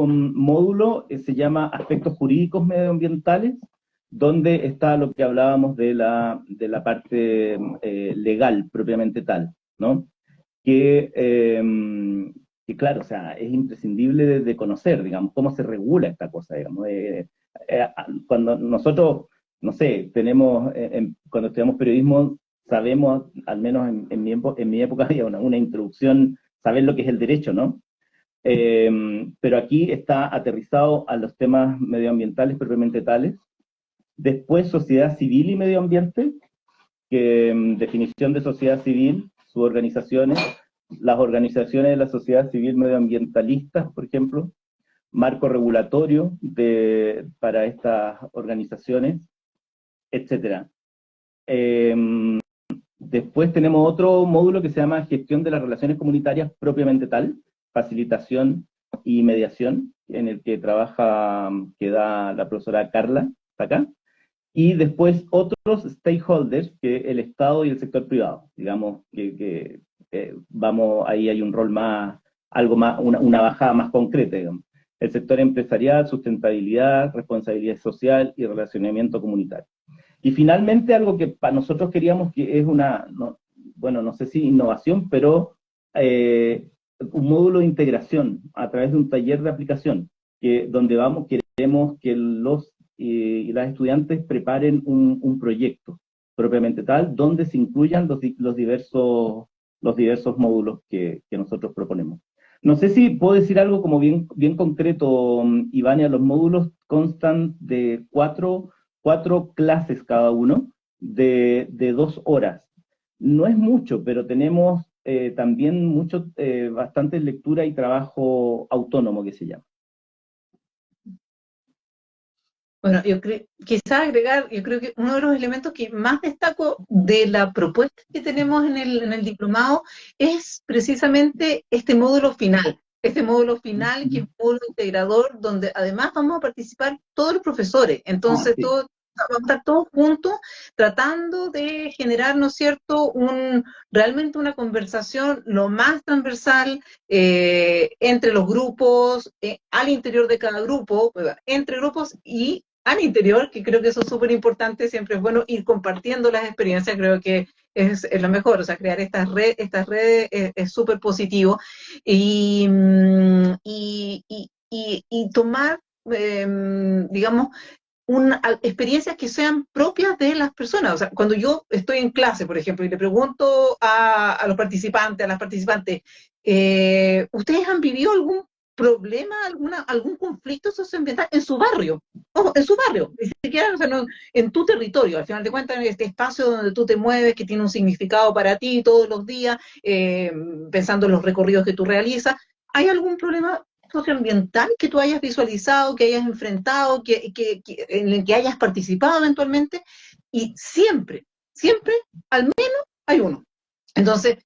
[SPEAKER 1] módulo se llama aspectos jurídicos medioambientales, donde está lo que hablábamos de la parte legal propiamente tal, ¿no? Que claro, o sea, es imprescindible de conocer, digamos, cómo se regula esta cosa, digamos. Cuando nosotros, no sé, cuando estudiamos periodismo, sabemos, al menos en mi época había una introducción, saber lo que es el derecho, ¿no? Pero aquí está aterrizado a los temas medioambientales propiamente tales. Después, sociedad civil y medio ambiente, que definición de sociedad civil, sus organizaciones, las organizaciones de la sociedad civil medioambientalistas, por ejemplo, marco regulatorio para estas organizaciones, etc. Después tenemos otro módulo que se llama gestión de las relaciones comunitarias propiamente tal, facilitación y mediación, en el que que da la profesora Carla, ¿está acá? Y después otros stakeholders, que el Estado y el sector privado, digamos que ahí hay un rol más, algo más, una bajada más concreta, digamos. El sector empresarial, sustentabilidad, responsabilidad social y relacionamiento comunitario. Y finalmente algo que para nosotros queríamos, que es no sé si innovación, pero un módulo de integración a través de un taller de aplicación, donde queremos que los y las estudiantes preparen un proyecto propiamente tal, donde se incluyan los diversos módulos que nosotros proponemos. No sé si puedo decir algo como bien concreto, Ivania. Los módulos constan de cuatro clases cada uno, de 2 horas. No es mucho, pero tenemos también bastante lectura y trabajo autónomo, que se llama.
[SPEAKER 3] Bueno, quizás agregar, yo creo que uno de los elementos que más destaco de la propuesta que tenemos en el diplomado es precisamente este módulo final. Este módulo final, que es un módulo integrador, donde además vamos a participar todos los profesores. Entonces,
[SPEAKER 1] sí.
[SPEAKER 3] vamos a estar todos juntos tratando de generar, ¿no es cierto?, realmente una conversación lo más transversal entre los grupos, al interior de cada grupo, entre grupos y al interior, que creo que eso es súper importante. Siempre es bueno ir compartiendo las experiencias, creo que es lo mejor. O sea, crear estas redes es súper positivo, y tomar, digamos, experiencias que sean propias de las personas. O sea, cuando yo estoy en clase, por ejemplo, y le pregunto a los participantes, a las participantes, ¿ustedes han vivido algún problema, algún conflicto socioambiental en su barrio? Ojo, en su barrio, ni siquiera, o sea, no, en tu territorio. Al final de cuentas, en este espacio donde tú te mueves, que tiene un significado para ti todos los días, pensando en los recorridos que tú realizas, ¿hay algún problema socioambiental que tú hayas visualizado, que hayas enfrentado, en el que hayas participado eventualmente? Y siempre, al menos hay uno. Entonces,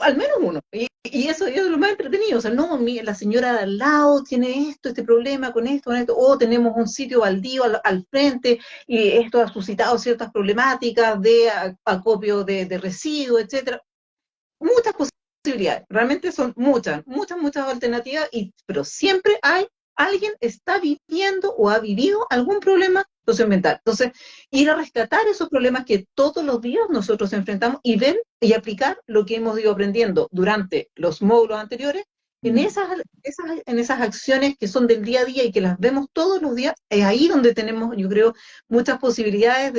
[SPEAKER 3] al menos uno. Y eso es lo más entretenido. O sea, no, la señora de al lado tiene este problema con esto, o tenemos un sitio baldío al frente, y esto ha suscitado ciertas problemáticas de acopio de residuos, etcétera. Muchas posibilidades, realmente son muchas alternativas, pero siempre alguien está viviendo o ha vivido algún problema socioambiental. Entonces, ir a rescatar esos problemas que todos los días nosotros enfrentamos, y ver y aplicar lo que hemos ido aprendiendo durante los módulos anteriores en esas acciones que son del día a día y que las vemos todos los días. Es ahí donde tenemos, yo creo, muchas posibilidades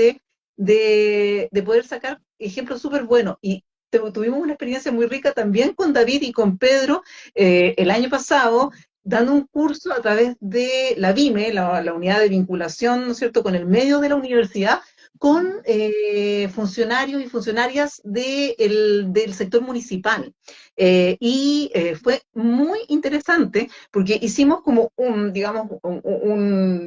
[SPEAKER 3] de poder sacar ejemplos súper buenos. Y tuvimos una experiencia muy rica también con David y con Pedro el año pasado, dando un curso a través de la VIME, la unidad de vinculación, ¿no es cierto?, con el medio de la universidad, con funcionarios y funcionarias del sector municipal. Fue muy interesante porque hicimos como digamos, un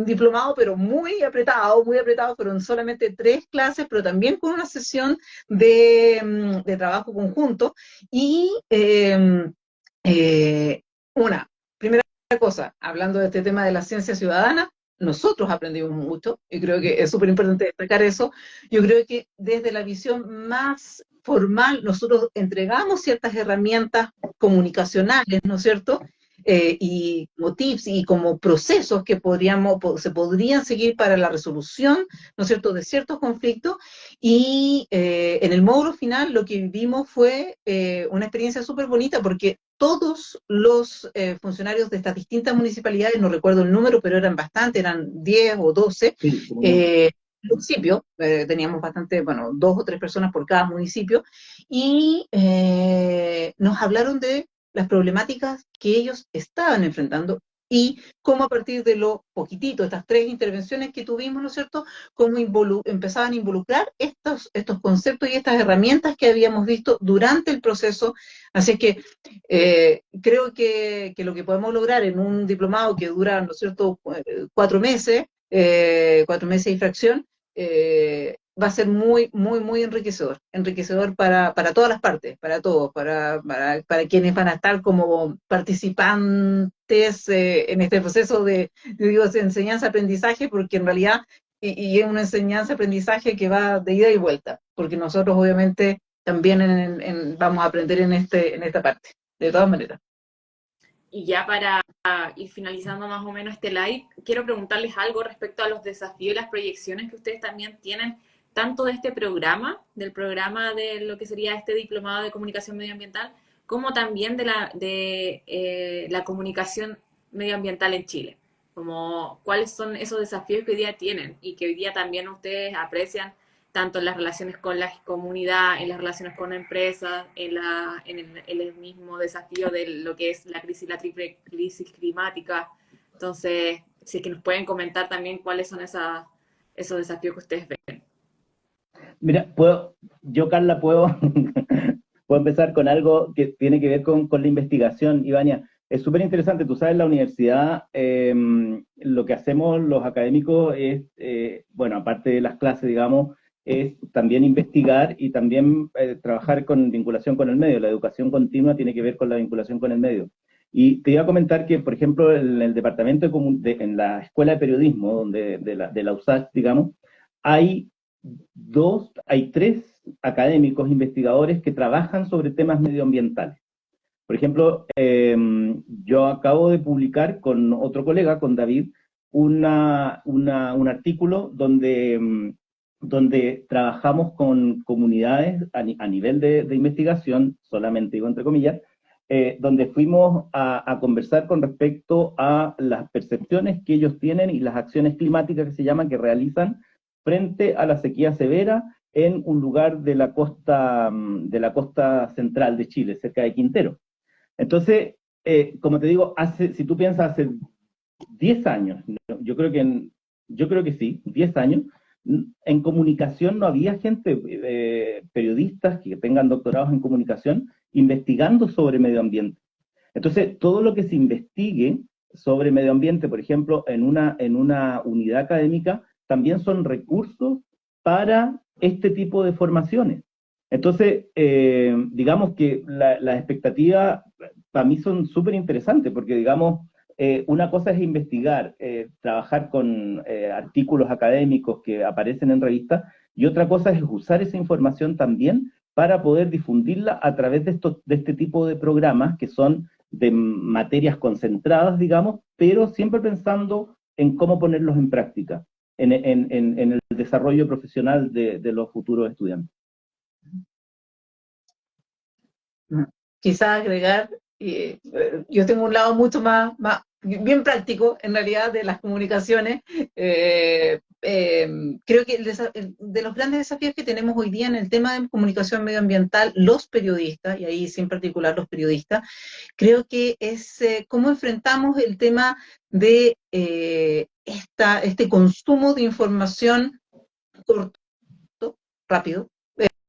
[SPEAKER 3] diplomado, pero muy apretado, fueron solamente 3 clases, pero también con una sesión de trabajo conjunto. Y una, primera cosa, hablando de este tema de la ciencia ciudadana, nosotros aprendimos mucho, y creo que es súper importante destacar eso. Yo creo que desde la visión más formal, nosotros entregamos ciertas herramientas comunicacionales, ¿no es cierto? Y como tips y como procesos que se podrían seguir para la resolución, ¿no es cierto?, de ciertos conflictos. Y en el módulo final lo que vivimos fue una experiencia súper bonita porque todos los funcionarios de estas distintas municipalidades, no recuerdo el número, pero eran bastante, eran 10 o 12,
[SPEAKER 1] Sí, como no.
[SPEAKER 3] municipio, teníamos bastante, bueno, 2 o 3 personas por cada municipio, y nos hablaron de las problemáticas que ellos estaban enfrentando y cómo a partir de lo poquitito, estas 3 intervenciones que tuvimos, ¿no es cierto?, cómo empezaban a involucrar estos conceptos y estas herramientas que habíamos visto durante el proceso. Así que creo que lo que podemos lograr en un diplomado que dura, ¿no es cierto?, 4 meses, 4 meses y fracción, va a ser muy, muy, muy enriquecedor para todas las partes, para todos, para quienes van a estar como participantes en este proceso de enseñanza-aprendizaje, porque en realidad, y es una enseñanza-aprendizaje que va de ida y vuelta, porque nosotros obviamente también vamos a aprender en esta parte, de todas maneras.
[SPEAKER 2] Y ya para ir finalizando más o menos este live, quiero preguntarles algo respecto a los desafíos y las proyecciones que ustedes también tienen, tanto de este programa, del programa de lo que sería este diplomado de comunicación medioambiental, como también de la comunicación medioambiental en Chile. Como cuáles son esos desafíos que hoy día tienen y que hoy día también ustedes aprecian tanto en las relaciones con la comunidad, en las relaciones con empresas, en el mismo desafío de lo que es la triple crisis climática. Entonces, si es que nos pueden comentar también cuáles son esos desafíos que ustedes ven.
[SPEAKER 1] Mira, yo, Carla, puedo empezar con algo que tiene que ver con la investigación, Ivania. Es súper interesante, tú sabes, en la universidad lo que hacemos los académicos es, bueno, aparte de las clases, digamos, es también investigar y también trabajar con vinculación con el medio. La educación continua tiene que ver con la vinculación con el medio. Y te iba a comentar que, por ejemplo, en el departamento en la escuela de periodismo, de la USACH, digamos, hay hay 3 académicos investigadores que trabajan sobre temas medioambientales. Por ejemplo, yo acabo de publicar con otro colega, con David, un artículo donde trabajamos con comunidades a nivel de investigación, solamente digo entre comillas, donde fuimos a conversar con respecto a las percepciones que ellos tienen y las acciones climáticas que se llaman, que realizan frente a la sequía severa en un lugar de la costa central de Chile, cerca de Quintero. Entonces, como te digo, si tú piensas hace 10 años, yo creo que sí, 10 años, en comunicación no había gente, periodistas que tengan doctorados en comunicación, investigando sobre medio ambiente. Entonces, todo lo que se investigue sobre medio ambiente, por ejemplo, en una unidad académica, también son recursos para este tipo de formaciones. Entonces, digamos que las expectativas para mí son súper interesantes, porque digamos, una cosa es investigar, trabajar con artículos académicos que aparecen en revistas, y otra cosa es usar esa información también para poder difundirla a través de este tipo de programas que son de materias concentradas, digamos, pero siempre pensando en cómo ponerlos en práctica, en el desarrollo profesional de los futuros estudiantes.
[SPEAKER 3] Quizás agregar, yo tengo un lado mucho más bien práctico, en realidad, de las comunicaciones. Creo que de los grandes desafíos que tenemos hoy día en el tema de comunicación medioambiental, los periodistas, y ahí sí en particular los periodistas, creo que es cómo enfrentamos el tema de este consumo de información corto, rápido,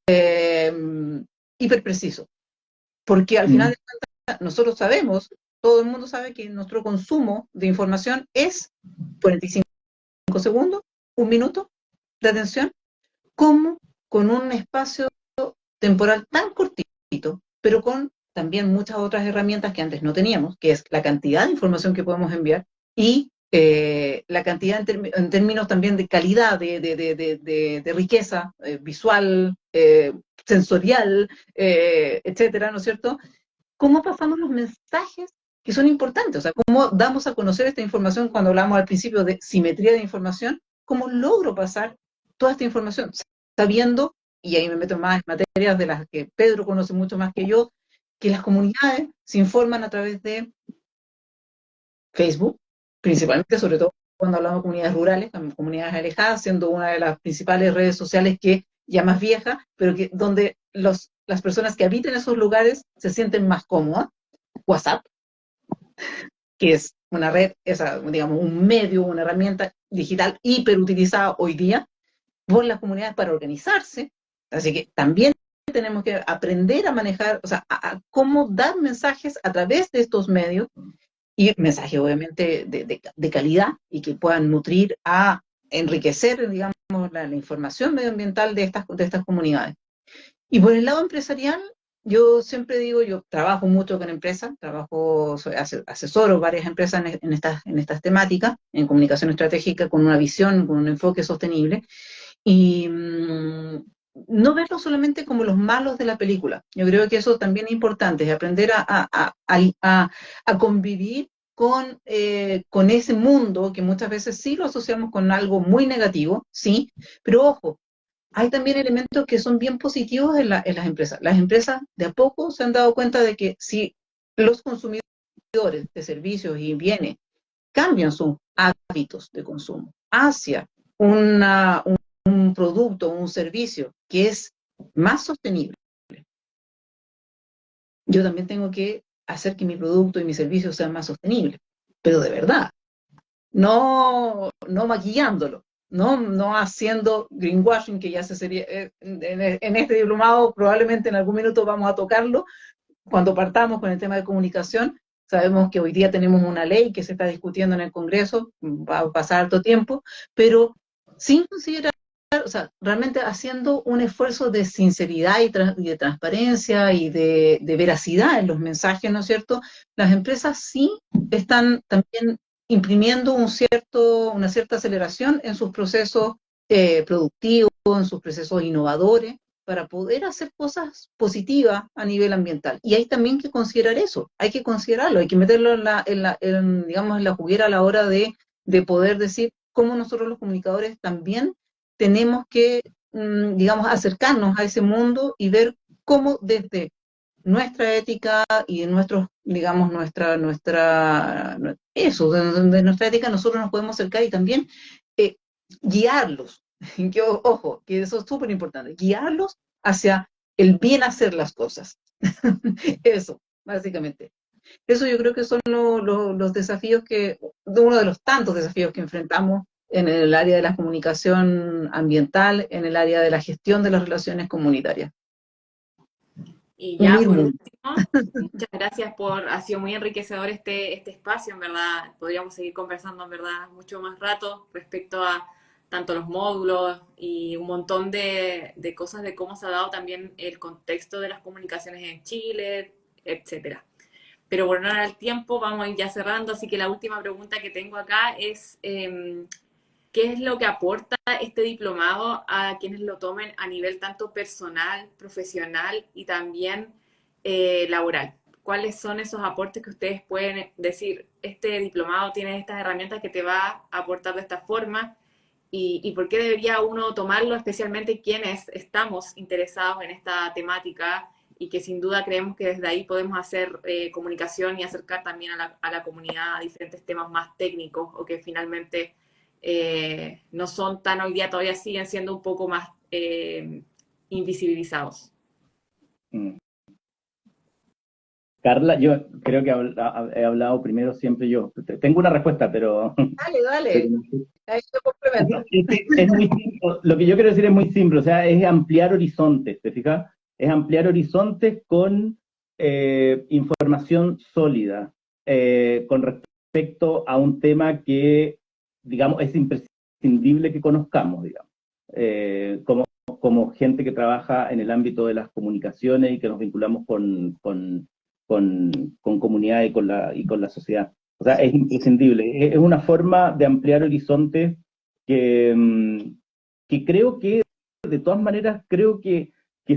[SPEAKER 3] eh, hiperpreciso. Porque al final de cuentas, nosotros sabemos, todo el mundo sabe que nuestro consumo de información es 45 segundos, un minuto de atención, como con un espacio temporal tan cortito, pero con también muchas otras herramientas que antes no teníamos, que es la cantidad de información que podemos enviar y la cantidad en términos también de calidad, de riqueza visual, sensorial, etcétera, ¿no es cierto? ¿Cómo pasamos los mensajes que son importantes? O sea, ¿cómo damos a conocer esta información cuando hablamos al principio de simetría de información? ¿Cómo logro pasar toda esta información sabiendo, y ahí me meto más en materias de las que Pedro conoce mucho más que yo, que las comunidades se informan a través de Facebook, principalmente, sobre todo cuando hablamos de comunidades rurales, comunidades alejadas, siendo una de las principales redes sociales que ya más vieja, pero que donde las personas que habitan esos lugares se sienten más cómodas. WhatsApp, que es una red, digamos, un medio, una herramienta digital hiperutilizada hoy día por las comunidades para organizarse. Así que también tenemos que aprender a manejar, o sea, a cómo dar mensajes a través de estos medios, y mensajes obviamente de calidad y que puedan nutrir a enriquecer, digamos, la información medioambiental de estas comunidades. Y por el lado empresarial, yo siempre digo, yo trabajo mucho con empresas, asesoro varias empresas en estas temáticas, en comunicación estratégica, con una visión, con un enfoque sostenible, y no verlo solamente como los malos de la película. Yo creo que eso también es importante, es aprender a convivir con ese mundo que muchas veces sí lo asociamos con algo muy negativo, sí, pero ojo, hay también elementos que son bien positivos en las empresas. Las empresas de a poco se han dado cuenta de que si los consumidores de servicios y bienes cambian sus hábitos de consumo hacia un producto, un servicio que es más sostenible, yo también tengo que hacer que mi producto y mi servicio sean más sostenibles, pero de verdad, no maquillándolo, no haciendo greenwashing, que ya se sería, en este diplomado probablemente en algún minuto vamos a tocarlo, cuando partamos con el tema de comunicación. Sabemos que hoy día tenemos una ley que se está discutiendo en el Congreso, va a pasar harto tiempo, pero sin considerar, o sea, realmente haciendo un esfuerzo de sinceridad y de transparencia y de veracidad en los mensajes, ¿no es cierto? Las empresas sí están también imprimiendo una cierta aceleración en sus procesos productivos, en sus procesos innovadores, para poder hacer cosas positivas a nivel ambiental. Y hay también que considerar eso, hay que considerarlo, hay que meterlo digamos, en la juguera a la hora de poder decir cómo nosotros los comunicadores también tenemos que, digamos, acercarnos a ese mundo y ver cómo desde nuestra ética y nuestros, digamos, de nuestra ética nosotros nos podemos acercar y también guiarlos. Que, ojo, que eso es súper importante, guiarlos hacia el bien hacer las cosas. Eso, básicamente. Eso yo creo que son los desafíos uno de los tantos desafíos que enfrentamos en el área de la comunicación ambiental, en el área de la gestión de las relaciones comunitarias.
[SPEAKER 2] Y ya por último, muchas gracias ha sido muy enriquecedor este espacio, en verdad, podríamos seguir conversando, en verdad, mucho más rato respecto a tanto los módulos y un montón de cosas de cómo se ha dado también el contexto de las comunicaciones en Chile, etcétera. Pero por honor al tiempo, vamos a ir ya cerrando, así que la última pregunta que tengo acá es, ¿qué es lo que aporta este diplomado a quienes lo tomen a nivel tanto personal, profesional y también laboral? ¿Cuáles son esos aportes que ustedes pueden decir, este diplomado tiene estas herramientas que te va a aportar de esta forma? ¿Y por qué debería uno tomarlo, especialmente quienes estamos interesados en esta temática y que sin duda creemos que desde ahí podemos hacer comunicación y acercar también a la comunidad a diferentes temas más técnicos o que finalmente no son tan hoy día, todavía siguen siendo un poco más invisibilizados.
[SPEAKER 1] Carla, yo creo que he hablado primero siempre yo. Tengo una respuesta, pero...
[SPEAKER 3] Dale. Ahí te complemento.
[SPEAKER 1] Es muy simple. Lo que yo quiero decir es muy simple, o sea, es ampliar horizontes, ¿te fijas? Es ampliar horizontes con información sólida, con respecto a un tema que, digamos, es imprescindible que conozcamos, digamos. Como gente que trabaja en el ámbito de las comunicaciones y que nos vinculamos con comunidad y con la sociedad. O sea, es imprescindible. Es una forma de ampliar horizontes que creo que, de todas maneras, creo que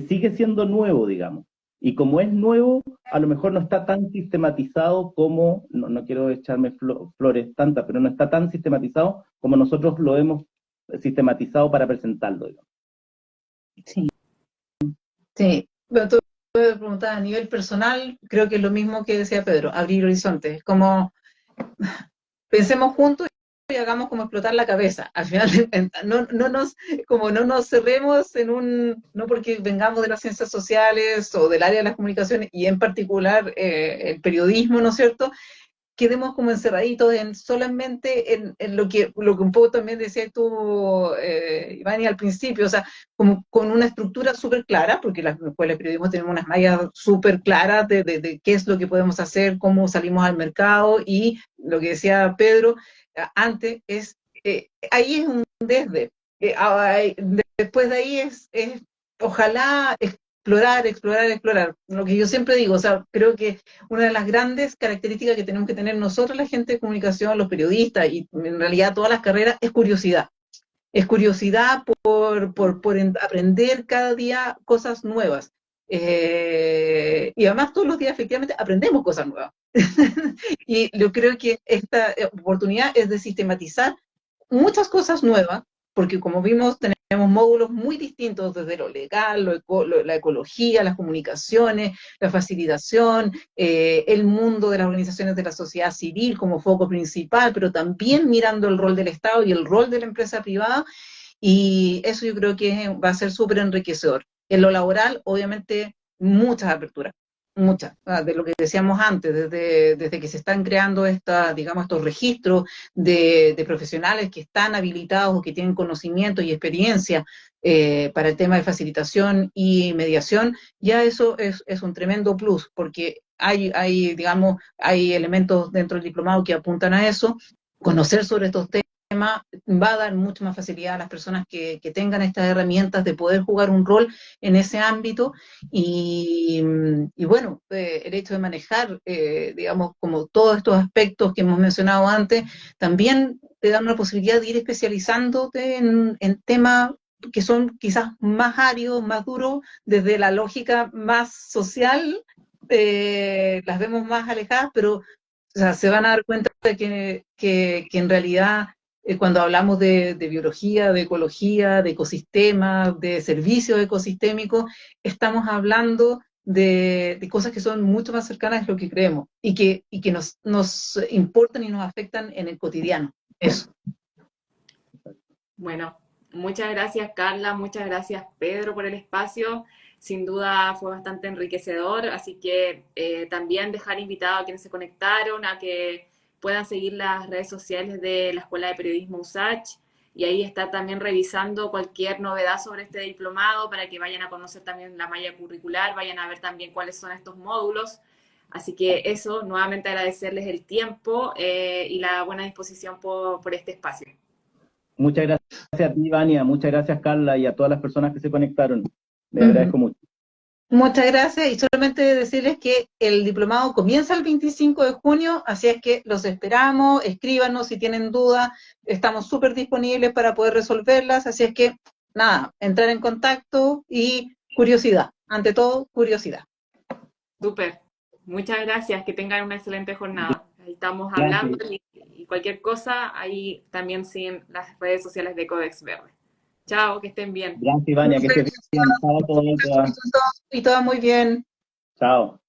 [SPEAKER 1] sigue siendo nuevo, digamos. Y como es nuevo, a lo mejor no está tan sistematizado como, no quiero echarme flores tantas, pero no está tan sistematizado como nosotros lo hemos sistematizado para presentarlo, digamos.
[SPEAKER 3] Sí. Sí. Bueno, tú me preguntabas a nivel personal, creo que es lo mismo que decía Pedro, abrir horizontes. Como pensemos juntos y hagamos como explotar la cabeza. Al final, no nos cerremos no porque vengamos de las ciencias sociales o del área de las comunicaciones y en particular el periodismo, ¿no es cierto? Quedemos como encerraditos solamente en lo que un poco también decías tú, Ivani, al principio, o sea, como con una estructura súper clara, porque las escuelas de periodismo tenemos unas mallas súper claras de qué es lo que podemos hacer, cómo salimos al mercado, y lo que decía Pedro antes es, ahí es un desde. Después de ahí es ojalá explorar. Lo que yo siempre digo, o sea, creo que una de las grandes características que tenemos que tener nosotros, la gente de comunicación, los periodistas y en realidad todas las carreras, es curiosidad. Es curiosidad por aprender cada día cosas nuevas. Y además todos los días efectivamente aprendemos cosas nuevas. Y yo creo que esta oportunidad es de sistematizar muchas cosas nuevas, porque como vimos tenemos módulos muy distintos desde lo legal, la ecología, las comunicaciones, la facilitación, el mundo de las organizaciones de la sociedad civil como foco principal, pero también mirando el rol del Estado y el rol de la empresa privada, y eso yo creo que va a ser súper enriquecedor. En lo laboral, obviamente, muchas aperturas, muchas, de lo que decíamos antes, desde que se están creando digamos, estos registros de profesionales que están habilitados o que tienen conocimiento y experiencia para el tema de facilitación y mediación, ya eso es un tremendo plus, porque digamos, hay elementos dentro del diplomado que apuntan a eso. Conocer sobre estos temas va a dar mucha más facilidad a las personas que tengan estas herramientas de poder jugar un rol en ese ámbito y bueno, el hecho de manejar, digamos, como todos estos aspectos que hemos mencionado antes, también te da una posibilidad de ir especializándote en temas que son quizás más áridos, más duros, desde la lógica más social, las vemos más alejadas, pero o sea, se van a dar cuenta de que en realidad cuando hablamos de biología, de ecología, de ecosistemas, de servicios ecosistémicos, estamos hablando de cosas que son mucho más cercanas de lo que creemos y que nos importan y nos afectan en el cotidiano. Eso.
[SPEAKER 2] Bueno, muchas gracias Carla, muchas gracias Pedro por el espacio. Sin duda fue bastante enriquecedor, así que también dejar invitado a quienes se conectaron a que puedan seguir las redes sociales de la Escuela de Periodismo USACH y ahí estar también revisando cualquier novedad sobre este diplomado para que vayan a conocer también la malla curricular, vayan a ver también cuáles son estos módulos. Así que eso, nuevamente agradecerles el tiempo y la buena disposición por este espacio.
[SPEAKER 1] Muchas gracias a ti, Vania, muchas gracias, Carla, y a todas las personas que se conectaron. Les agradezco mucho.
[SPEAKER 3] Muchas gracias y solamente decirles que el diplomado comienza el 25 de junio, así es que los esperamos, escríbanos si tienen dudas, estamos súper disponibles para poder resolverlas, así es que nada, entrar en contacto y curiosidad, ante todo curiosidad.
[SPEAKER 2] Súper, muchas gracias, que tengan una excelente jornada. Ahí estamos hablando y cualquier cosa, ahí también siguen las redes sociales de Codex Verde. Chao, que estén bien.
[SPEAKER 1] Gracias, Ivania, que estés bien. Chao, todo.
[SPEAKER 3] Y todo muy bien.
[SPEAKER 1] Chao.